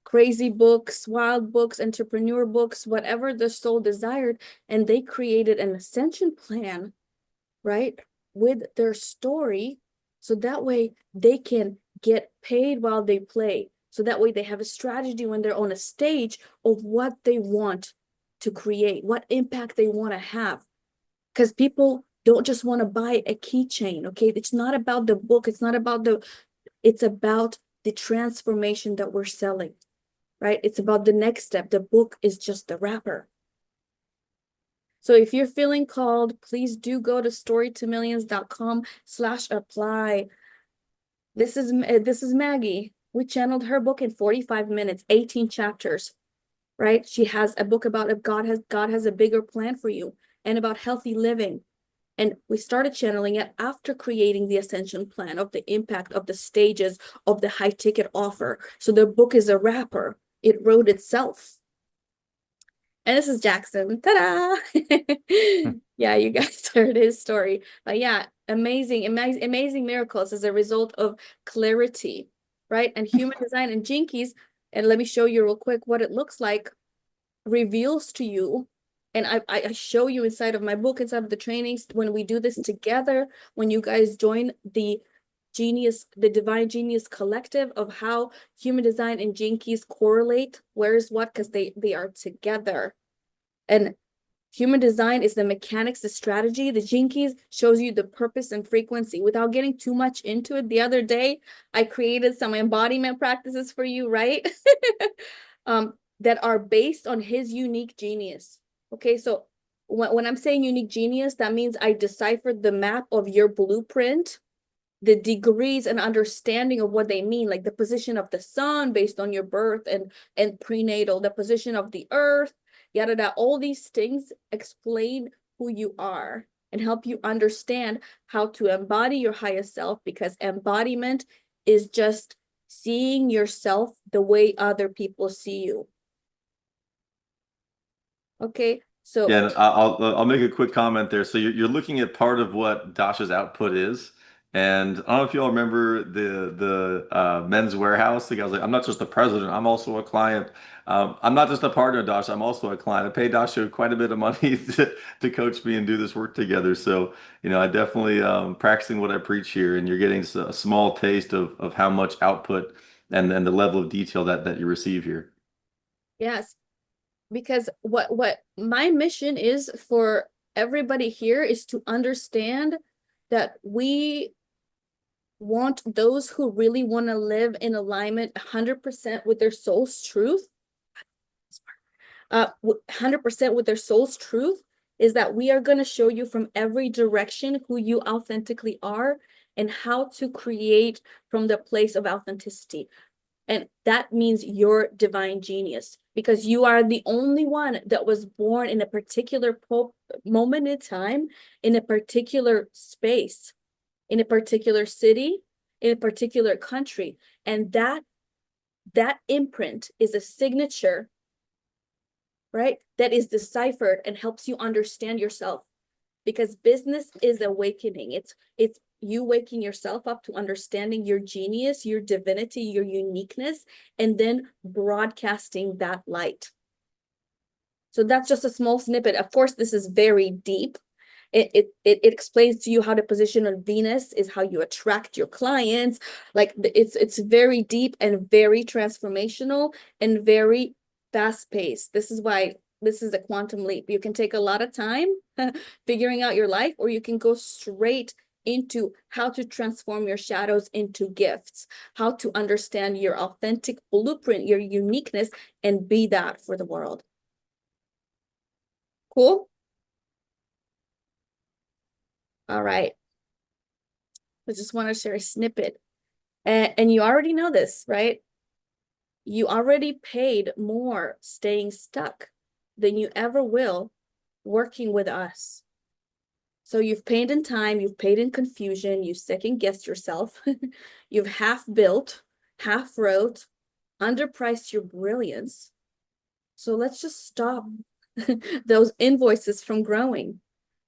crazy books, wild books, entrepreneur books, whatever the soul desired. And they created an ascension plan, right, with their story. So that way they can get paid while they play. So that way they have a strategy when they're on a stage of what they want to create, what impact they want to have. Because people don't just want to buy a keychain, okay? It's not about the book. It's about the transformation that we're selling, right? It's about the next step. The book is just the wrapper. So if you're feeling called, please do go to storytomillions.com/apply. This is Maggie. We channeled her book in 45 minutes, 18 chapters, right? She has a book about if God has a bigger plan for you, and about healthy living. And we started channeling it after creating the ascension plan of the impact of the stages of the high ticket offer. So the book is a wrapper. It wrote itself. And this is Jackson. Ta-da! Yeah, you guys heard his story. But yeah, amazing miracles as a result of clarity, right? And human design and Jinkies, and let me show you real quick what it looks like, reveals to you. And I show you inside of my book, inside of the trainings, when we do this together, when you guys join the Divine Genius Collective, of how human design and Jinkies correlate, where's what, because they are together. And human design is the mechanics, the strategy. The Jinkies shows you the purpose and frequency. Without getting too much into it, the other day, I created some embodiment practices for you, right? That are based on his unique genius. Okay, so when I'm saying unique genius, that means I deciphered the map of your blueprint, the degrees and understanding of what they mean, like the position of the sun based on your birth and prenatal, the position of the earth, yada yada. All these things explain who you are and help you understand how to embody your highest self, because embodiment is just seeing yourself the way other people see you. Okay, so Yeah, and I'll make a quick comment there. So you're looking at part of what Dasha's output is, and I don't know if you all remember the Men's Warehouse. The guy's like, I'm not just the president, I'm also a client. I'm not just a partner, Dasha. I'm also a client. I pay Dasha quite a bit of money to coach me and do this work together. So I definitely practicing what I preach here, and you're getting a small taste of how much output and the level of detail that you receive here. yes, because what my mission is for everybody here is to understand that we want those who really want to live in alignment 100% with their soul's truth. 100% with their soul's truth is that we are going to show you from every direction who you authentically are and how to create from the place of authenticity. And that means your divine genius, because you are the only one that was born in a particular moment in time, in a particular space, in a particular city, in a particular country. And that imprint is a signature right? That is deciphered and helps you understand yourself. Because business is awakening. It's you waking yourself up to understanding your genius, your divinity, your uniqueness, and then broadcasting that light. So that's just a small snippet. Of course, this is very deep. It explains to you how to position on Venus is how you attract your clients. Like it's very deep and very transformational and very fast paced. This is why this is a quantum leap. You can take a lot of time figuring out your life, or you can go straight into how to transform your shadows into gifts, how to understand your authentic blueprint, your uniqueness, and be that for the world. Cool? All right. I just want to share a snippet. And you already know this, right? You already paid more staying stuck than you ever will working with us. So you've paid in time, you've paid in confusion, you second-guessed yourself, you've half built, half wrote, underpriced your brilliance. So let's just stop those invoices from growing.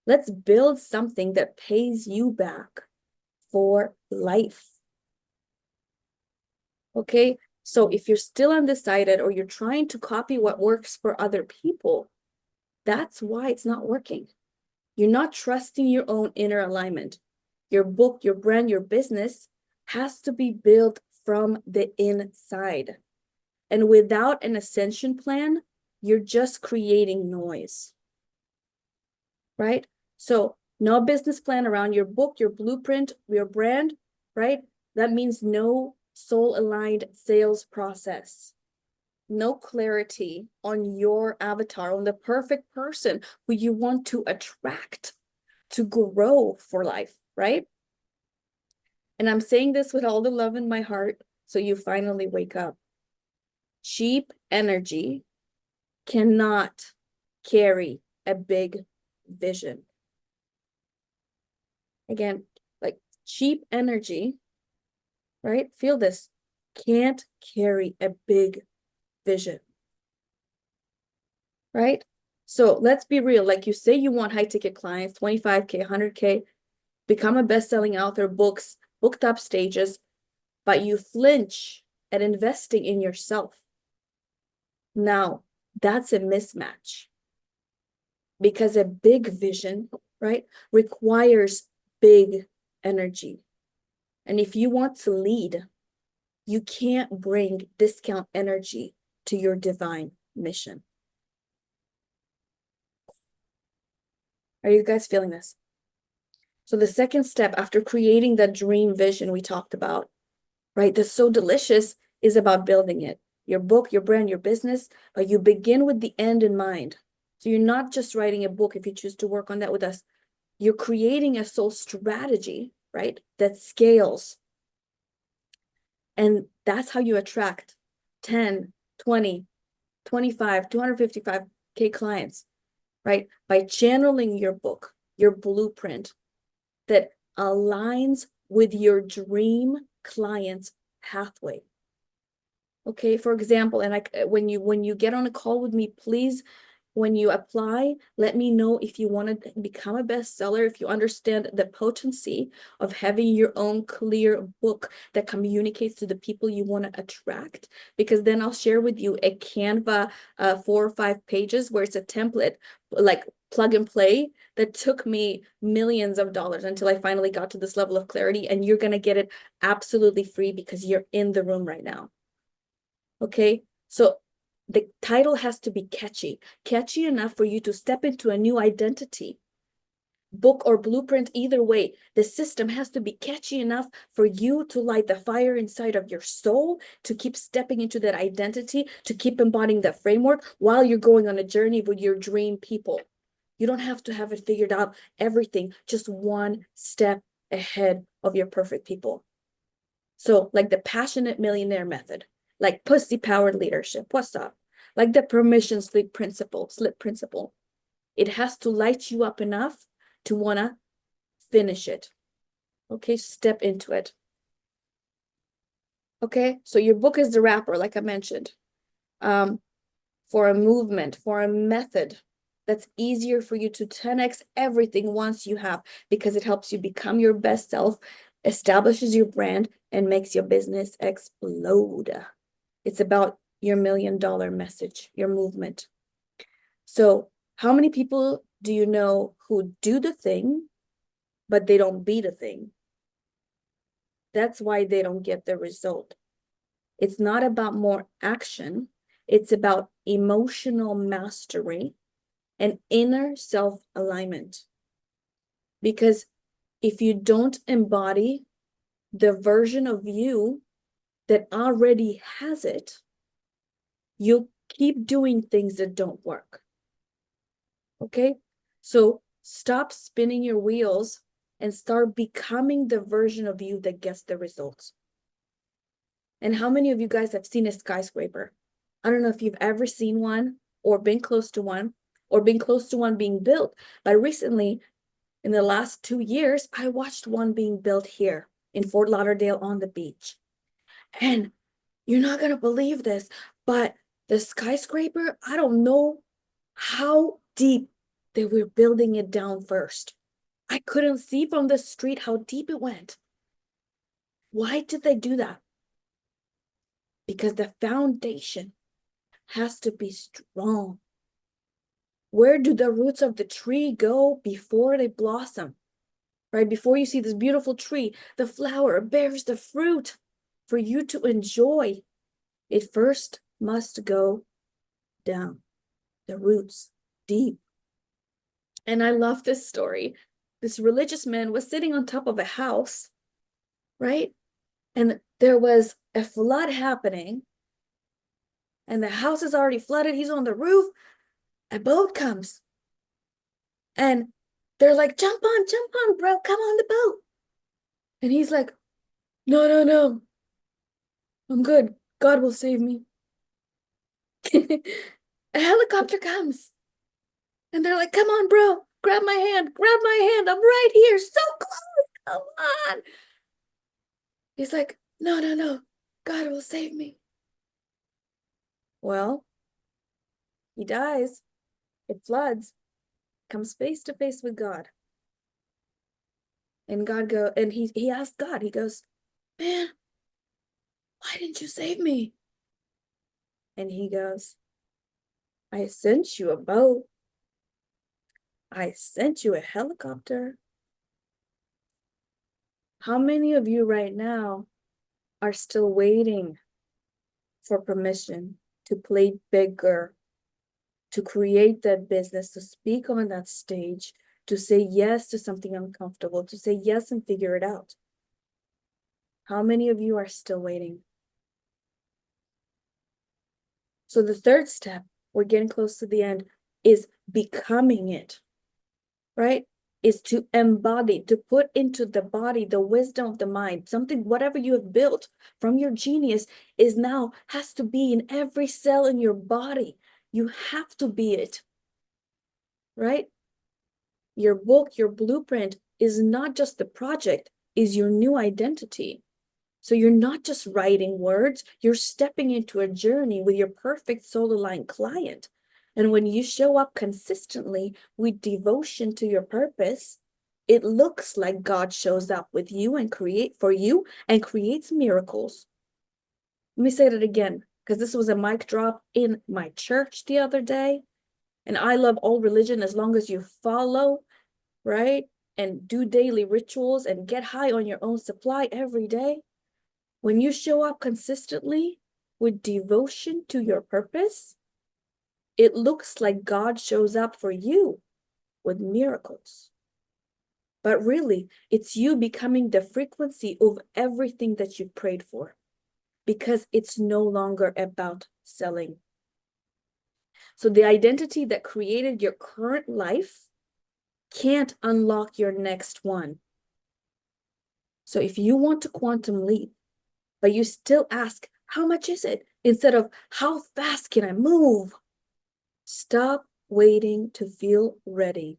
Let's build something that pays you back for life. Okay, so if you're still undecided or you're trying to copy what works for other people, that's why it's not working. You're not trusting your own inner alignment. Your book, your brand, your business has to be built from the inside. And without an ascension plan, you're just creating noise. Right? So no business plan around your book, your blueprint, your brand, right? That means no soul-aligned sales process. No clarity on your avatar, on the perfect person who you want to attract to grow for life, right? And I'm saying this with all the love in my heart, so you finally wake up. Cheap energy cannot carry a big vision. Again, like cheap energy, right? Feel this, can't carry a big vision, right? So let's be real. Like you say, you want high ticket clients, 25K, 100K, become a best-selling author, books, book top stages, but you flinch at investing in yourself. Now, that's a mismatch because a big vision, right, requires big energy. And if you want to lead, you can't bring discount energy to your divine mission. Are you guys feeling this? So the second step after creating that dream vision we talked about, right, that's so delicious, is about building it. Your book, your brand, your business, but you begin with the end in mind. So you're not just writing a book if you choose to work on that with us. You're creating a soul strategy, right, that scales. And that's how you attract 10, 20, 25, 255K clients, right? By channeling your book, your blueprint that aligns with your dream client's pathway. Okay, for example, and when you get on a call with me, please, when you apply, let me know if you want to become a bestseller, if you understand the potency of having your own clear book that communicates to the people you want to attract, because then I'll share with you a Canva 4 or 5 pages where it's a template, like plug and play, that took me millions of dollars until I finally got to this level of clarity, and you're going to get it absolutely free because you're in the room right now. Okay, so the title has to be catchy enough for you to step into a new identity. Book or blueprint, either way, the system has to be catchy enough for you to light the fire inside of your soul, to keep stepping into that identity, to keep embodying that framework while you're going on a journey with your dream people. You don't have to have it figured out, everything, just one step ahead of your perfect people. So like the passionate millionaire method, like pussy powered leadership, what's up? Like the permission slip principle, it has to light you up enough to want to finish it. Okay, step into it. Okay, so your book is the wrapper, like I mentioned. for a movement, for a method that's easier for you to 10x everything once you have, because it helps you become your best self, establishes your brand, and makes your business explode. It's about your $1 million message, your movement. So how many people do you know who do the thing, but they don't be the thing? That's why they don't get the result. It's not about more action. It's about emotional mastery and inner self-alignment. Because if you don't embody the version of you that already has it, you'll keep doing things that don't work. Okay? So stop spinning your wheels and start becoming the version of you that gets the results. And how many of you guys have seen a skyscraper? I don't know if you've ever seen one or been close to one or been close to one being built. But recently, in the last 2 years, I watched one being built here in Fort Lauderdale on the beach. And you're not going to believe this, but the skyscraper, I don't know how deep they were building it down first. I couldn't see from the street how deep it went. Why did they do that? Because the foundation has to be strong. Where do the roots of the tree go before they blossom? Right? Before you see this beautiful tree, the flower bears the fruit for you to enjoy. It first must go down, the roots deep. And I love this story. This religious man was sitting on top of a house, right? And there was a flood happening, and the house is already flooded. He's on the roof. A boat comes, and they're like, jump on, bro, come on the boat. And he's like, no, no, no, I'm good. God will save me. A helicopter comes, and they're like, come on, bro, grab my hand, I'm right here, so close, come on. He's like, no, no, no, God will save me. Well, he dies, it floods, comes face to face with God. And he asked God, he goes, man, why didn't you save me? And he goes, I sent you a boat. I sent you a helicopter. How many of you right now are still waiting for permission to play bigger, to create that business, to speak on that stage, to say yes to something uncomfortable, to say yes and figure it out? How many of you are still waiting? So the third step, we're getting close to the end, is becoming it, right? Is to embody, to put into the body the wisdom of the mind. Something, whatever you have built from your genius is now has to be in every cell in your body. You have to be it, right? Your book, your blueprint is not just the project, is your new identity. So you're not just writing words, you're stepping into a journey with your perfect soul-aligned client. And when you show up consistently with devotion to your purpose, it looks like God shows up with you and creates miracles. Let me say that again, because this was a mic drop in my church the other day. And I love all religion as long as you follow, right? And do daily rituals and get high on your own supply every day. When you show up consistently with devotion to your purpose, it looks like God shows up for you with miracles. But really, it's you becoming the frequency of everything that you've prayed for, because it's no longer about selling. So the identity that created your current life can't unlock your next one. So if you want to quantum leap, but you still ask, how much is it? Instead of, how fast can I move? Stop waiting to feel ready,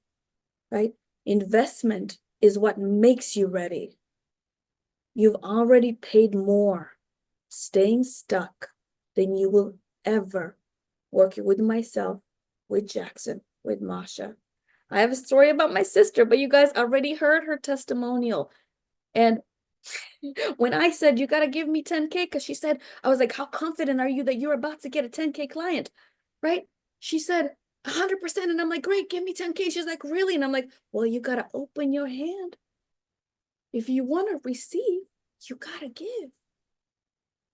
right? Investment is what makes you ready. You've already paid more staying stuck than you will ever working with myself, with Jackson, with Masha. I have a story about my sister, but you guys already heard her testimonial. And when I said, you got to give me 10K, because she said, I was like, how confident are you that you're about to get a 10K client, right? She said, 100%. And I'm like, great, give me 10K. She's like, really? And I'm like, well, you got to open your hand. If you want to receive, you got to give.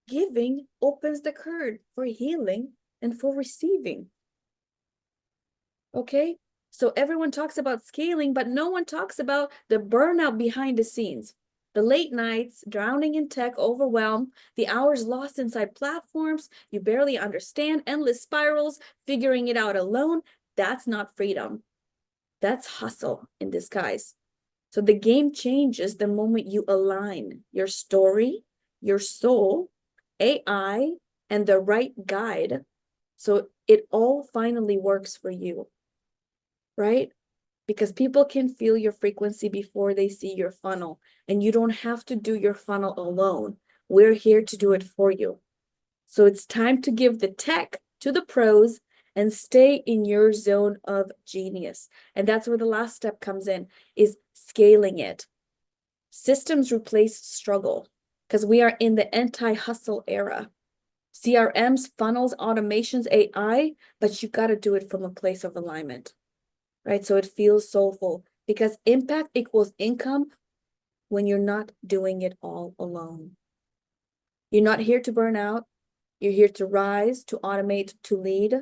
Giving opens the curtain for healing and for receiving. Okay? So everyone talks about scaling, but no one talks about the burnout behind the scenes. The late nights, drowning in tech, overwhelm, the hours lost inside platforms you barely understand, endless spirals, figuring it out alone. That's not freedom. That's hustle in disguise. So the game changes the moment you align your story, your soul, AI, and the right guide. So it all finally works for you, right? Because people can feel your frequency before they see your funnel, and you don't have to do your funnel alone. We're here to do it for you. So it's time to give the tech to the pros and stay in your zone of genius. And that's where the last step comes in, is scaling it. Systems replace struggle, because we are in the anti-hustle era. CRMs, funnels, automations, AI, but you got to do it from a place of alignment, right? So it feels soulful, because impact equals income when you're not doing it all alone. You're not here to burn out. You're here to rise, to automate, to lead.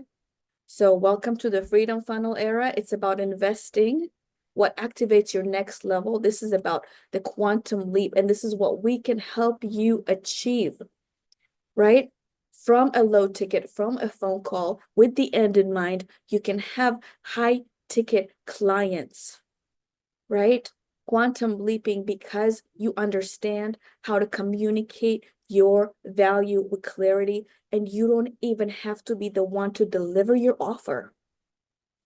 So welcome to the Freedom Funnel era. It's about investing. What activates your next level? This is about the quantum leap. And this is what we can help you achieve, right? From a low ticket, from a phone call, with the end in mind, you can have high ticket clients, right? Quantum leaping because you understand how to communicate your value with clarity, and you don't even have to be the one to deliver your offer.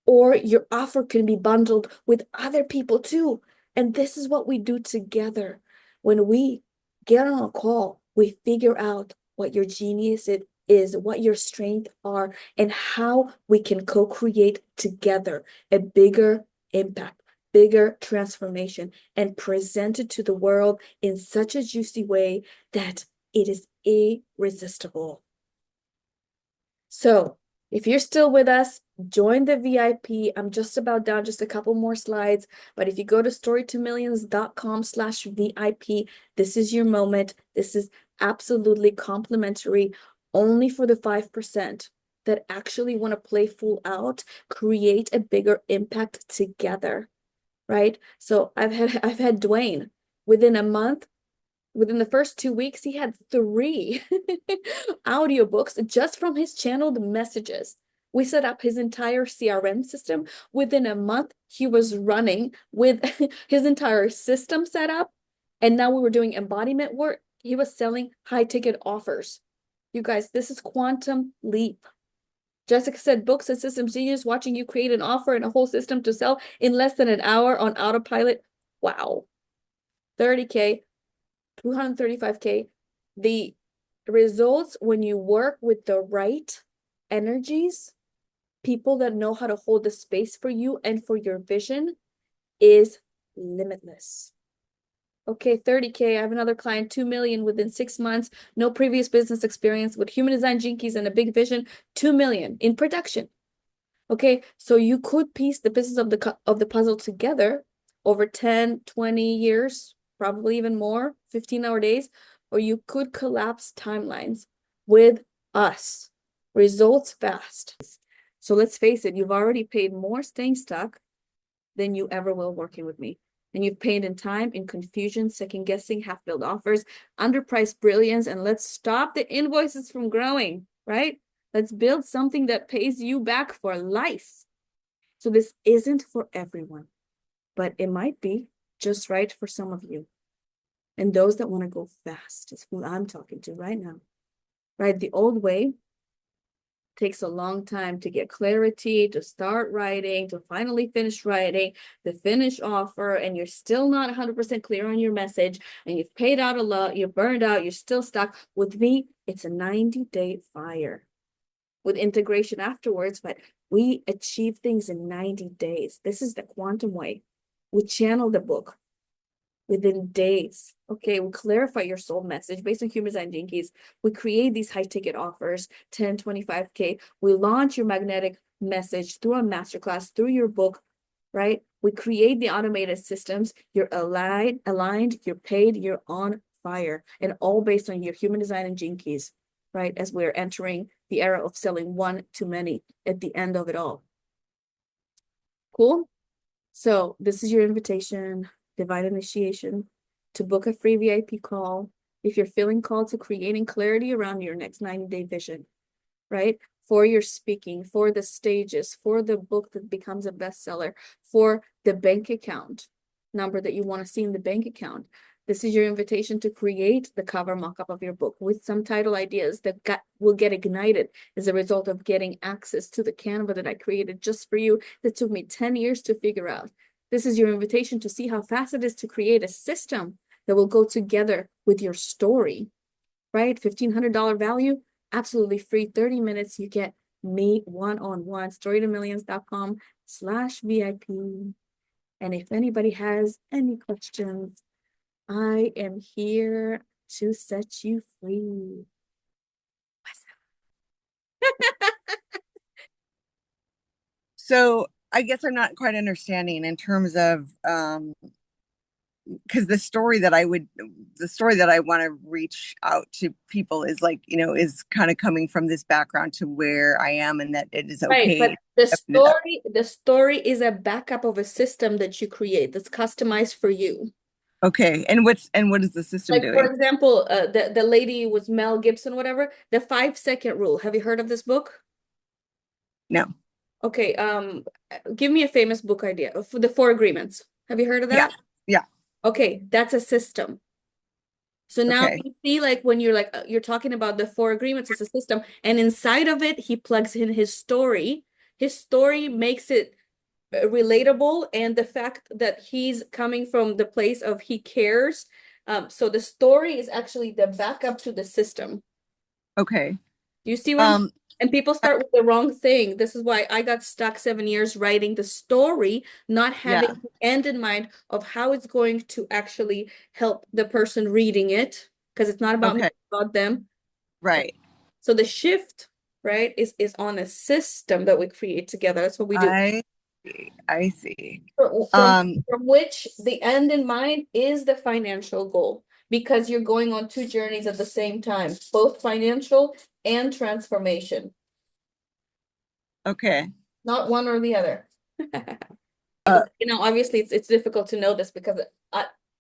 Or your offer can be bundled with other people too. And this is what we do together. When we get on a call, we figure out what your genius it is, what your strengths are, and how we can co-create together a bigger impact, bigger transformation, and present it to the world in such a juicy way that it is irresistible. So if you're still with us, join the VIP. I'm just about done, just a couple more slides. But if you go to storytomillions.com/VIP, this is your moment. This is absolutely complimentary, only for the 5% that actually want to play full out, create a bigger impact together, right? So I've had Dwayne within a month. Within the first 2 weeks, he had 3 audiobooks just from his channeled messages. We set up his entire CRM system. Within a month, he was running with his entire system set up. And now we were doing embodiment work. He was selling high ticket offers. You guys, this is quantum leap. Jessica said, books and systems genius, watching you create an offer and a whole system to sell in less than an hour on autopilot. Wow. 30K. 235K. The results when you work with the right energies, people that know how to hold the space for you and for your vision, is limitless. Okay, 30K. I have another client, 2 million within 6 months, no previous business experience with human design jinkies and a big vision, 2 million in production. Okay, so you could piece the pieces of the puzzle together over 10, 20 years, probably even more, 15-hour days, or you could collapse timelines with us. Results fast. So let's face it, you've already paid more staying stuck than you ever will working with me. And you've paid in time, in confusion, second guessing, half-built offers, underpriced brilliance, and let's stop the invoices from growing, right? Let's build something that pays you back for life. So this isn't for everyone, but it might be just right for some of you. And those that want to go fast is who I'm talking to right now, right? The old way takes a long time to get clarity, to start writing, to finally finish writing, the finish offer, and you're still not 100% clear on your message, and you've paid out a lot, you're burned out, you're still stuck. With me, it's a 90-day fire. with integration afterwards, but we achieve things in 90 days. This is the quantum way. We channel the book within days. Okay, we clarify your soul message based on human design gene keys. We create these high ticket offers, 10, 25K. We launch your magnetic message through a masterclass, through your book, right? We create the automated systems. You're aligned, you're paid, you're on fire, and all based on your human design and gene keys, right? As we're entering the era of selling one to many at the end of it all. Cool? So this is your invitation, divine initiation, to book a free VIP call if you're feeling called to creating clarity around your next 90-day vision, right? For your speaking, for the stages, for the book that becomes a bestseller, for the bank account number that you want to see in the bank account. This is your invitation to create the cover mock-up of your book with some title ideas that will get ignited as a result of getting access to the Canva that I created just for you that took me 10 years to figure out. This is your invitation to see how fast it is to create a system that will go together with your story, right? $1,500 value, absolutely free, 30 minutes. You get me one-on-one, storytomillions.com/VIP. And if anybody has any questions, I am here to set you free. So I guess I'm not quite understanding in terms of because the story that I want to reach out to people is like, is kind of coming from this background to where I am, and that it is Right, okay. but the story is a backup of a system that you create that's customized for you. Okay, and what is the system Like, doing? for example, the lady was Mel Gibson, whatever, the 5-second rule. Have you heard of this book? No. Okay, give me a famous book idea for the 4 Agreements. Have you heard of that? Yeah. Okay, that's a system. So now Okay. you see, like, when you're like, you're talking about the 4 Agreements as a system, and inside of it, he plugs in his story. His story makes it relatable, and the fact that he's coming from the place of he cares. So the story is actually the backup to the system. Okay. You see what I'm and people start with the wrong thing. This is why I got stuck 7 years writing the story, not having the end in mind of how it's going to actually help the person reading it, because it's not about me, it's about them. Right. So the shift, right, is on a system that we create together. That's what we do. I see. From which the end in mind is the financial goal, because you're going on 2 journeys at the same time, both financial and transformation. Okay. Not one or the other. Obviously it's difficult to know this because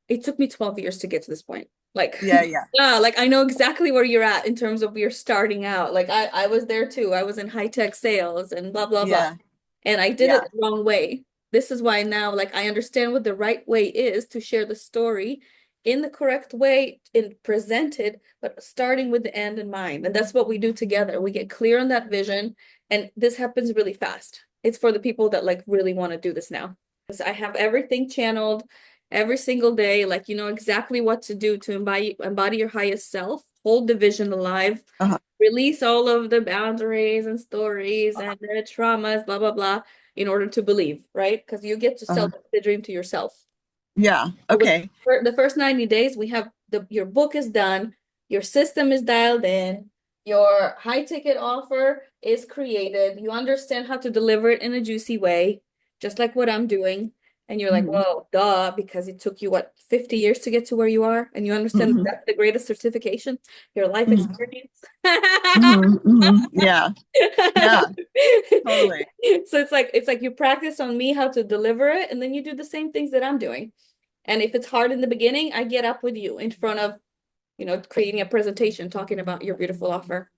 it took me 12 years to get to this point. Like, yeah. like I know exactly where you're at in terms of you're starting out. Like I was there too. I was in high-tech sales and blah, blah, blah. And I did it the wrong way. This is why now, like, I understand what the right way is to share the story in the correct way and present it, but starting with the end in mind. And that's what we do together. We get clear on that vision, and this happens really fast. It's for the people that like really want to do this now. Because I have everything channeled every single day, like you know exactly what to do to embody your highest self, hold the vision alive, release all of the boundaries and stories and the traumas, blah, blah, blah, in order to believe, right? Because you get to sell the dream to yourself. Yeah. Okay. The first 90 days, we have your book is done, your system is dialed in, your high ticket offer is created, you understand how to deliver it in a juicy way, just like what I'm doing. And you're like, whoa, duh, because it took you, what, 50 years to get to where you are? And you understand that's the greatest certification, your life experience. Yeah. Yeah. Totally. So it's like you practice on me how to deliver it, and then you do the same things that I'm doing. And if it's hard in the beginning, I get up with you in front of, creating a presentation, talking about your beautiful offer.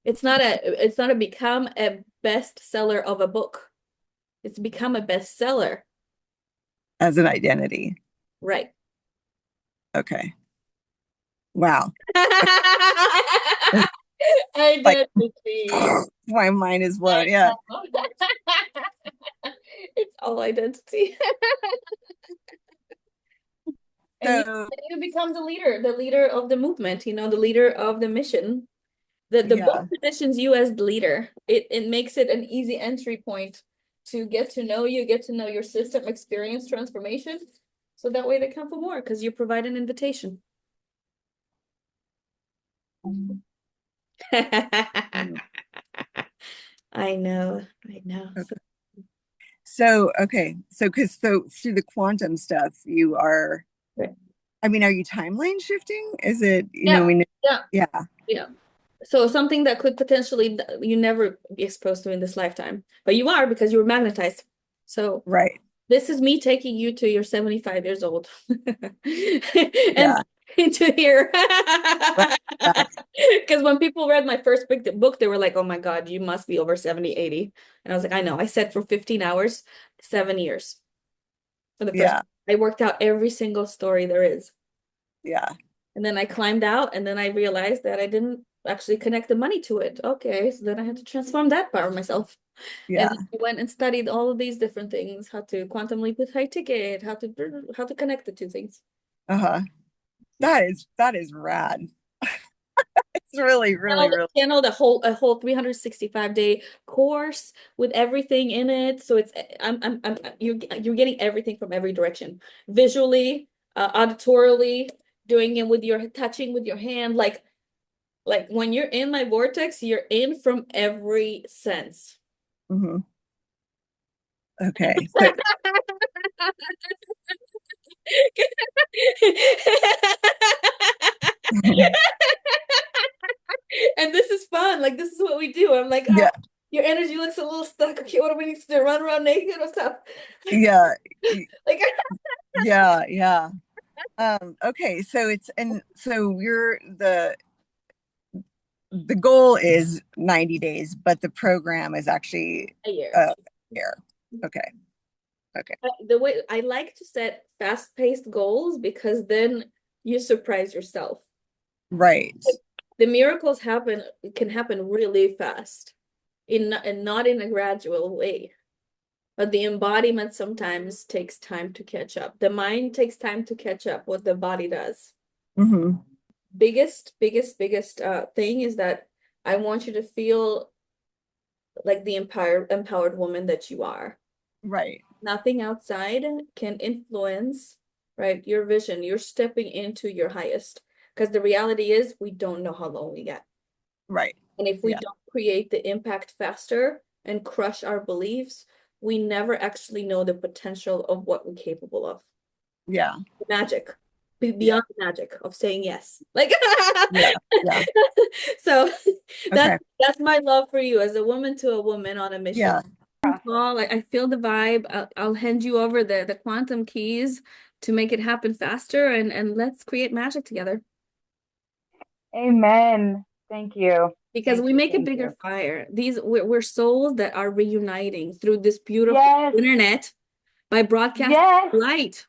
It's not a become a bestseller of a book. It's become a bestseller. As an identity. Right. Okay. Wow. Identity. My mind is blown. Yeah. It's all identity. And So you become the leader of the movement, the leader of the mission The Yeah. book positions you as the leader. It makes it an easy entry point to get to know you, get to know your system, experience transformation. So that way they come for more because you provide an invitation. I know. Okay. So, okay. So, so through the quantum stuff, you are, Right. I mean, are you timeline shifting? Is it, Yeah. yeah. Yeah. So something that could potentially you never be exposed to in this lifetime, but you are because you were magnetized. So Right. this is me taking you to your 75 years old and Yeah. into here. Right. Yeah. Because when people read my first book, they were like, oh my God, you must be over 70, 80. And I was like, I know. I said for 15 hours, 7 years for the first. Yeah. I worked out every single story there is. Yeah. And then I climbed out, and then I realized that I didn't actually connect the money to it. Okay, so then I had to transform that part of myself. Yeah. And I went and studied all of these different things, how to quantum leap with high ticket, how to connect the two things. Uh-huh. That is rad. It's really, really, really. Channeled a whole 365-day course with everything in it. So it's you're getting everything from every direction, visually, auditorily, doing it with your touching with your hand, like when you're in my vortex, you're in from every sense. Mhm. Okay. So, And this is fun. Like this is what we do. I'm like, oh, yeah. your energy looks a little stuck. Okay, what do we need to do? Run around naked or stuff? Yeah. Like Yeah. Yeah. Okay. So and so the goal is 90 days, but the program is actually a year. a year. Okay. Okay. The way I like to set fast-paced goals because then you surprise yourself. Right. The miracles can happen really fast, and not in a gradual way. But the embodiment sometimes takes time to catch up. The mind takes time to catch up what the body does. Mm-hmm. Biggest thing is that I want you to feel like the empowered woman that you are. Right. Nothing outside can influence, right, your vision. You're stepping into your highest. Because the reality is we don't know how long we get. Right. And if we Yeah. don't create the impact faster and crush our beliefs, we never actually know the potential of what we're capable of. Yeah. The magic, beyond the magic of saying yes. Like, Yeah. Yeah. so Okay. that's my love for you as a woman to a woman on a mission. Yeah. Well, I feel the vibe. I'll hand you over the quantum keys to make it happen faster, and let's create magic together. Amen. Thank you. Because Thank we you, make a thank bigger you. fire. We're souls that are reuniting through this beautiful Yes. internet by broadcasting Yes. light.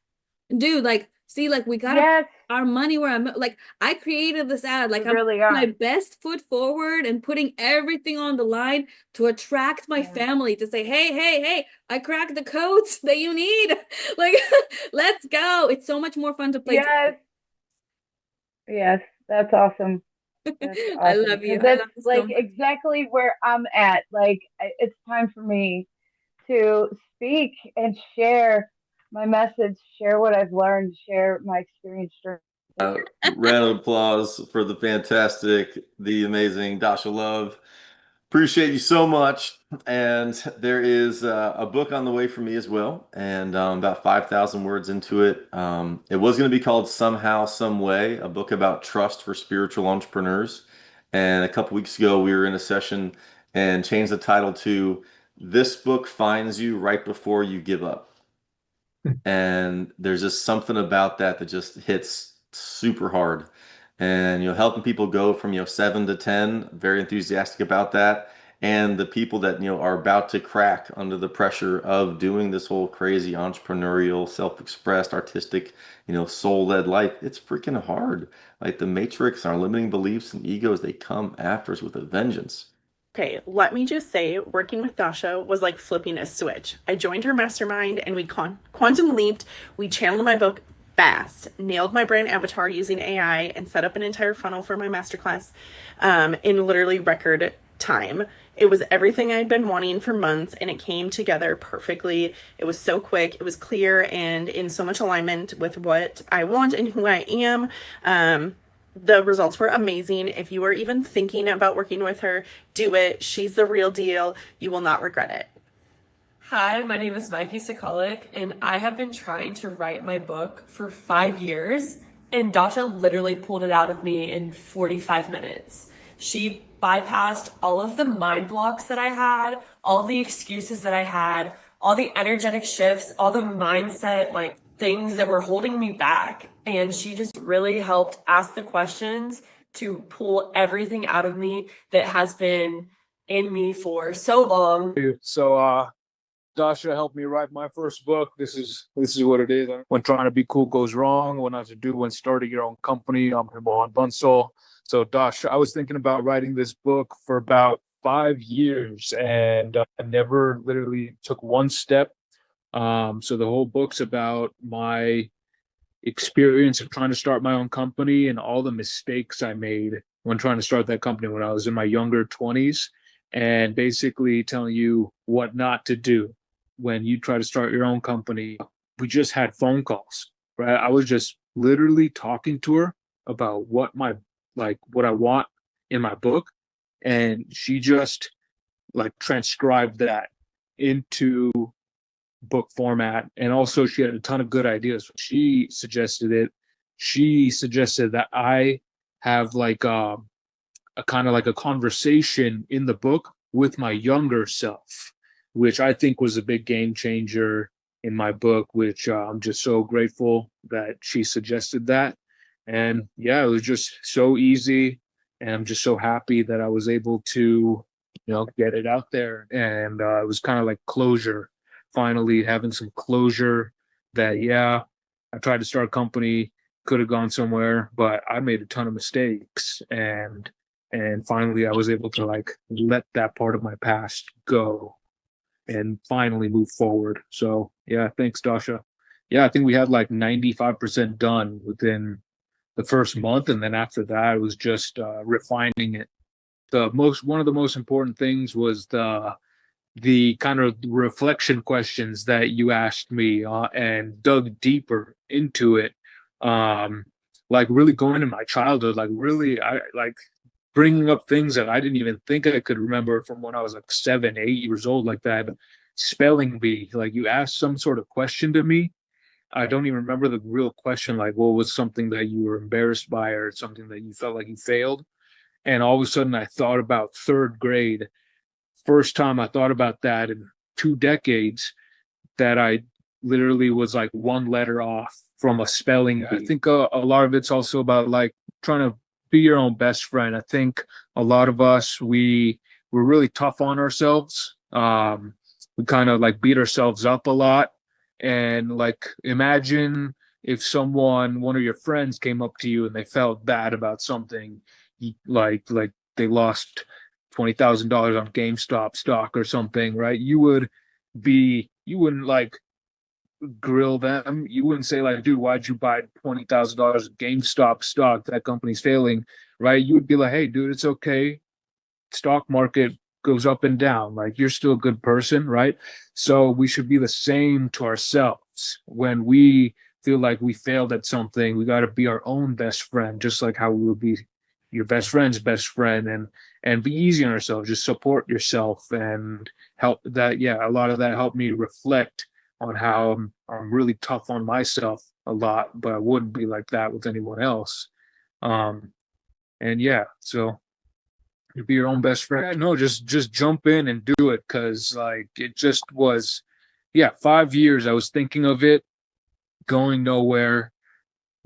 Dude, like, see, like we gotta Yes. put our money where I'm like I created this ad. Like We I'm really putting my are. best foot forward and putting everything on the line to attract my Yeah. family to say, hey, I cracked the codes that you need. Like, let's go. It's so much more fun to play. Yes. Yes. That's awesome. That's I awesome. love you. Because I that's love you so like much. exactly where I'm at. Like it's time for me to speak and share my message, share what I've learned, share my experience. Round of applause for the fantastic, the amazing Dasha Love. Appreciate you so much. And there is a book on the way for me as well, and about 5,000 words into it. It was going to be called Somehow, Some Way, a book about trust for spiritual entrepreneurs. And a couple weeks ago, we were in a session and changed the title to This Book Finds You Right Before You Give Up. And there's just something about that that just hits super hard. And helping people go from 7 to 10, very enthusiastic about that. And the people that are about to crack under the pressure of doing this whole crazy entrepreneurial, self-expressed, artistic, soul-led life, it's freaking hard. Like the matrix, our limiting beliefs and egos, they come after us with a vengeance. Okay, let me just say, working with Dasha was like flipping a switch. I joined her mastermind and we quantum leaped. We channeled my book fast, nailed my brand avatar using AI, and set up an entire funnel for my masterclass in literally record time. It was everything I'd been wanting for months, and it came together perfectly. It was so quick, it was clear, and in so much alignment with what I want and who I am. The results were amazing. If you are even thinking about working with her, do it. She's the real deal. You will not regret it. Hi, my name is Mikey Sokolic, and I have been trying to write my book for 5 years, and Dasha literally pulled it out of me in 45 minutes. She bypassed all of the mind blocks that I had, all the excuses that I had, all the energetic shifts, all the mindset, like, things that were holding me back. And she just really helped ask the questions to pull everything out of me that has been in me for so long. So, Dasha helped me write my first book. This is what it is. When trying to be cool goes wrong, what not to do when starting your own company. I'm Himon Bunsel. So, Dasha, I was thinking about writing this book for about 5 years, and I never literally took one step. So the whole book's about my experience of trying to start my own company and all the mistakes I made when trying to start that company when I was in my younger 20s, and basically telling you what not to do when you try to start your own company. We just had phone calls, right? I was just literally talking to her about what I want in my book, and she just like transcribed that into book format. And also she had a ton of good ideas. She suggested that I have like a kind of like a conversation in the book with my younger self, which I think was a big game changer in my book, which I'm just so grateful that she suggested that. And yeah, it was just so easy. And I'm just so happy that I was able to, get it out there. And it was kind of like closure, finally having some closure that, yeah, I tried to start a company, could have gone somewhere, but I made a ton of mistakes. And finally I was able to like let that part of my past go and finally move forward. So yeah, thanks, Dasha. Yeah, I think we had like 95% done within the first month, and then after that it was just refining it. One of the most important things was the kind of reflection questions that you asked me, and dug deeper into it, like really going into my childhood, like really I like bringing up things that I didn't even think I could remember from when I was like 7, 8 years old, like that. Spelling bee, like you asked some sort of question to me. I don't even remember the real question, like what was something that you were embarrassed by or something that you felt like you failed. And all of a sudden I thought about third grade. First time I thought about that in 2 decades, that I literally was like one letter off from a spelling bee. I think a lot of it's also about like trying to be your own best friend. I think a lot of us, we're really tough on ourselves. We kind of like beat ourselves up a lot. And like imagine if one of your friends came up to you and they felt bad about something, like they lost $20,000 on GameStop stock or something, right? You wouldn't like grill them. You wouldn't say like, dude, why'd you buy $20,000 of GameStop stock? That company's failing, right? You would be like, hey, dude, it's okay. Stock market goes up and down. Like you're still a good person, right? So we should be the same to ourselves. When we feel like we failed at something, we got to be our own best friend, just like how we would be your best friend's best friend, and be easy on ourselves. Just support yourself and help that. Yeah, a lot of that helped me reflect on how I'm really tough on myself a lot, but I wouldn't be like that with anyone else. And yeah, so you be your own best friend. No, just jump in and do it, because like it just was, yeah, 5 years I was thinking of it, going nowhere.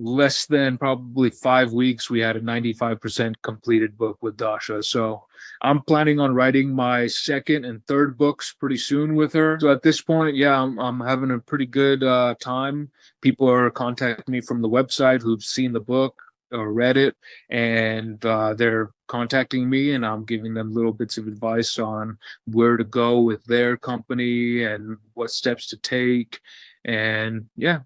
Less than probably 5 weeks, we had a 95% completed book with Dasha. So I'm planning on writing my second and third books pretty soon with her. So at this point, yeah, I'm having a pretty good time. People are contacting me from the website who've seen the book or read it, and they're contacting me, and I'm giving them little bits of advice on where to go with their company and what steps to take. And yeah,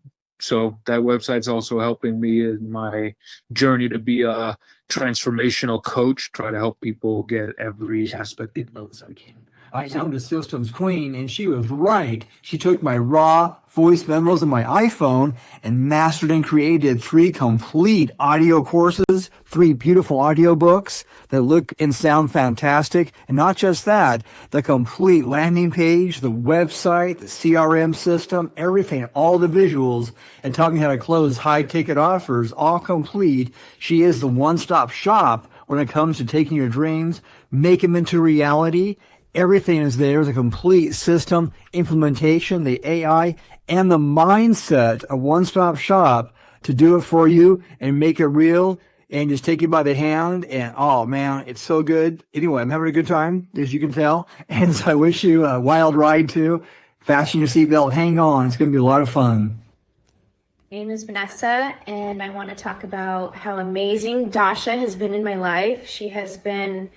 So that website's also helping me in my journey to be a transformational coach, try to help people get every aspect of those I can. I found a systems queen, and she was right. She took my raw voice memos on my iPhone and mastered and created 3 complete audio courses, 3 beautiful audiobooks that look and sound fantastic. And not just that, the complete landing page, the website, the CRM system, everything, all the visuals, and taught me how to close high ticket offers, all complete. She is the one-stop shop when it comes to taking your dreams, make them into reality. Everything is there, the complete system, implementation, the AI, and the mindset, a one-stop shop to do it for you and make it real and just take you by the hand. And oh man, it's so good. Anyway, I'm having a good time, as you can tell. And so I wish you a wild ride too. Fasten your seatbelt, hang on. It's going to be a lot of fun. My name is Vanessa, and I want to talk about how amazing Dasha has been in my life. She has been...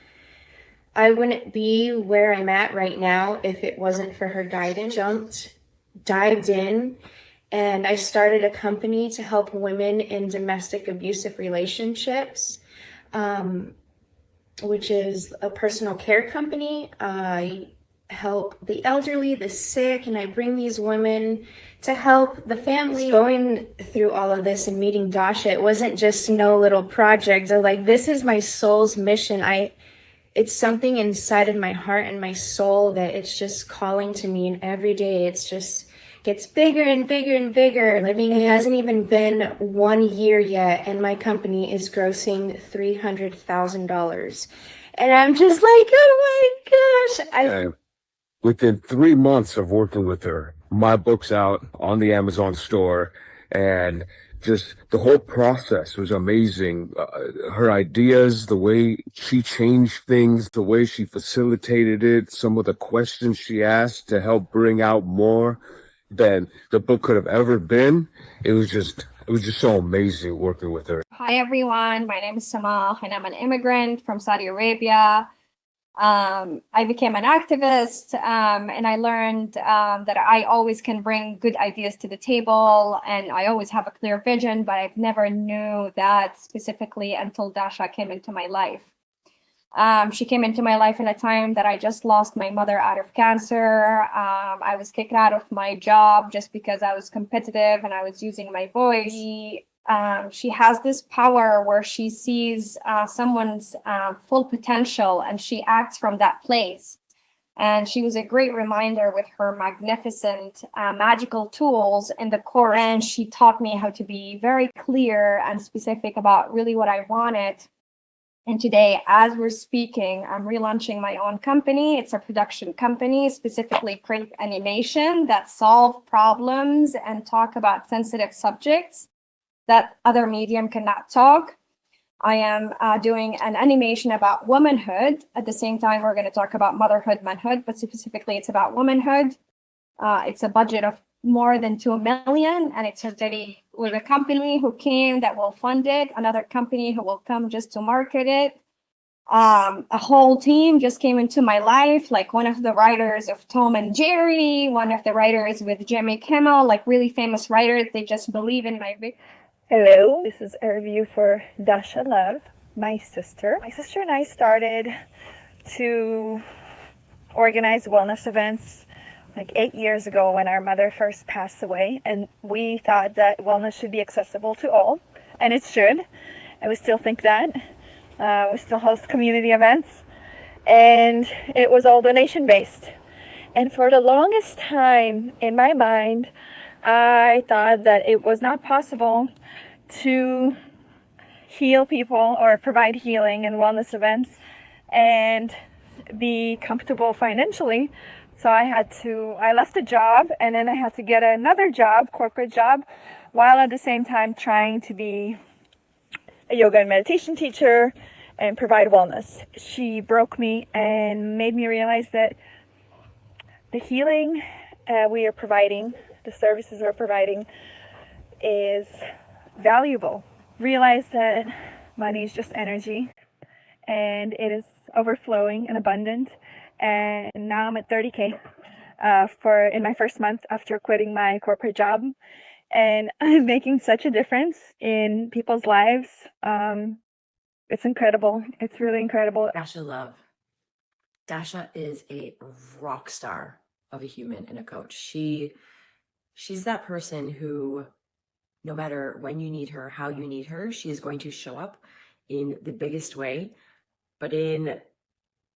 I wouldn't be where I'm at right now if it wasn't for her guidance. Dived in, and I started a company to help women in domestic abusive relationships, which is a personal care company. I help the elderly, the sick, and I bring these women to help the family. Going through all of this and meeting Dasha, it wasn't just no little project. They're like, this is my soul's mission. It's something inside of my heart and my soul that it's just calling to me, and every day it's just gets bigger and bigger and bigger. I mean, it hasn't even been 1 year yet, and my company is grossing $300,000. And I'm just like, oh my gosh. Within 3 months of working with her, my book's out on the Amazon store, and just the whole process was amazing. Her ideas, the way she changed things, the way she facilitated it, some of the questions she asked to help bring out more than the book could have ever been. It was just so amazing working with her. Hi everyone, my name is Samal and I'm an immigrant from Saudi Arabia. I became an activist and I learned that I always can bring good ideas to the table, and I always have a clear vision, but I've never knew that specifically until Dasha came into my life. She came into my life in a time that I just lost my mother out of cancer. I was kicked out of my job just because I was competitive and I was using my voice. She has this power where she sees someone's full potential and she acts from that place. And she was a great reminder with her magnificent magical tools in the course. And she taught me how to be very clear and specific about really what I wanted. And today, as we're speaking, I'm relaunching my own company. It's a production company, specifically print animation that solve problems and talk about sensitive subjects that other medium cannot talk. I am doing an animation about womanhood. At the same time, we're going to talk about motherhood, manhood, but specifically it's about womanhood. It's a budget of more than 2 million, and it's already with a company who came that will fund it, another company who will come just to market it. A whole team just came into my life, like one of the writers of Tom and Jerry, one of the writers with Jimmy Kimmel, like really famous writers. They just believe in my vision. Hello, this is a review for Dasha Love, my sister. My sister and I started to organize wellness events like 8 years ago when our mother first passed away, and we thought that wellness should be accessible to all, and it should. And we still think that. We still host community events, and it was all donation-based. And for the longest time in my mind, I thought that it was not possible to heal people or provide healing and wellness events and be comfortable financially. So I left a job, and then I had to get another job, corporate job, while at the same time trying to be a yoga and meditation teacher and provide wellness. She broke me and made me realize that the healing we are providing, the services we're providing, is valuable. Realize that money is just energy, and it is overflowing and abundant. And now I'm at 30K in my first month after quitting my corporate job. and making such a difference in people's lives. It's incredible. It's really incredible. Dasha Love. Dasha is a rock star of a human and a coach. She's that person who, no matter when you need her, how you need her, she is going to show up in the biggest way, but in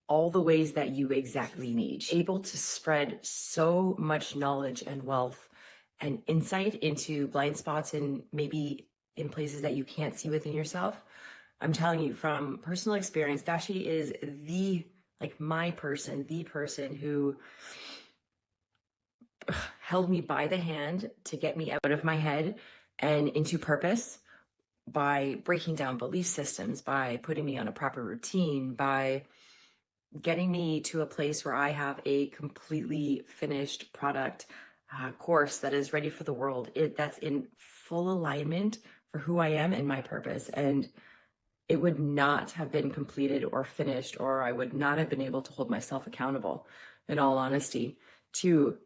all the ways that you exactly need. She's able to spread so much knowledge and wealth and insight into blind spots and maybe in places that you can't see within yourself. I'm telling you from personal experience, Dashi is my person, the person who held me by the hand to get me out of my head and into purpose by breaking down belief systems, by putting me on a proper routine, by getting me to a place where I have a completely finished product course that is ready for the world. That's in full alignment for who I am and my purpose. And it would not have been completed or finished, or I would not have been able to hold myself accountable, in all honesty, to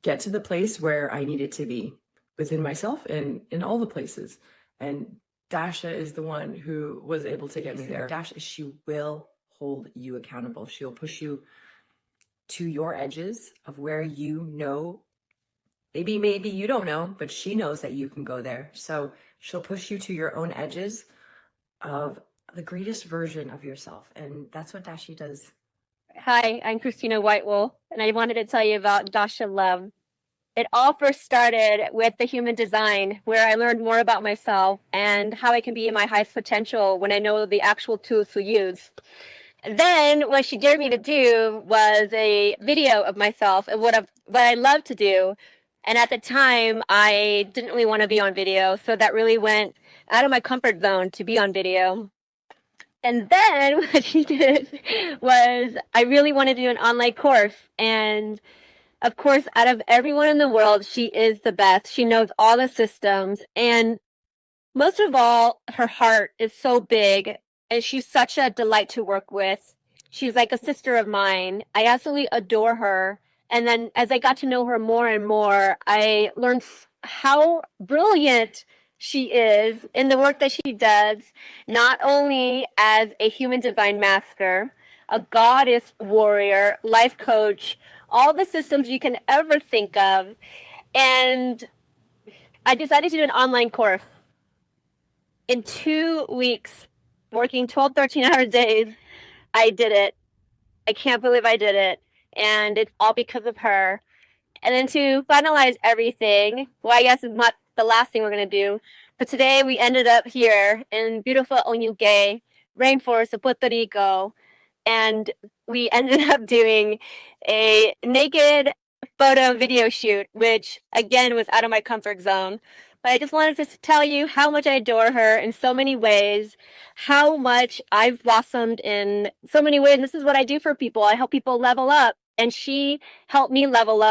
get to the place where I needed to be within myself and in all the places. And Dasha is the one who was able to get me there. Dasha, she will hold you accountable. She'll push you to your edges of where you know, maybe you don't know, but she knows that you can go there. So she'll push you to your own edges of the greatest version of yourself. And that's what Dashi does. Hi, I'm Christina Whitewool, and I wanted to tell you about Dasha Love. It all first started with the human design, where I learned more about myself and how I can be in my highest potential when I know the actual tools to use. And then what she dared me to do was a video of myself and what I love to do. And at the time, I didn't really want to be on video, so that really went out of my comfort zone to be on video. And then what she did was I really wanted to do an online course. And of course, out of everyone in the world, she is the best. She knows all the systems. And most of all, her heart is so big. And she's such a delight to work with. She's like a sister of mine. I absolutely adore her. And then as I got to know her more and more, I learned how brilliant she is in the work that she does, not only as a human divine master, a goddess warrior, life coach, all the systems you can ever think of. And I decided to do an online course. In 2 weeks, working 12, 13-hour days, I did it. I can't believe I did it. And it's all because of her. And then to finalize everything, well, I guess it's not the last thing we're going to do, but today we ended up here in beautiful Onyuge, rainforest of Puerto Rico, and we ended up doing a naked photo video shoot, which again was out of my comfort zone. But I just wanted to tell you how much I adore her in so many ways, how much I've blossomed in so many ways. And this is what I do for people. I help people level up, and she helped me level up.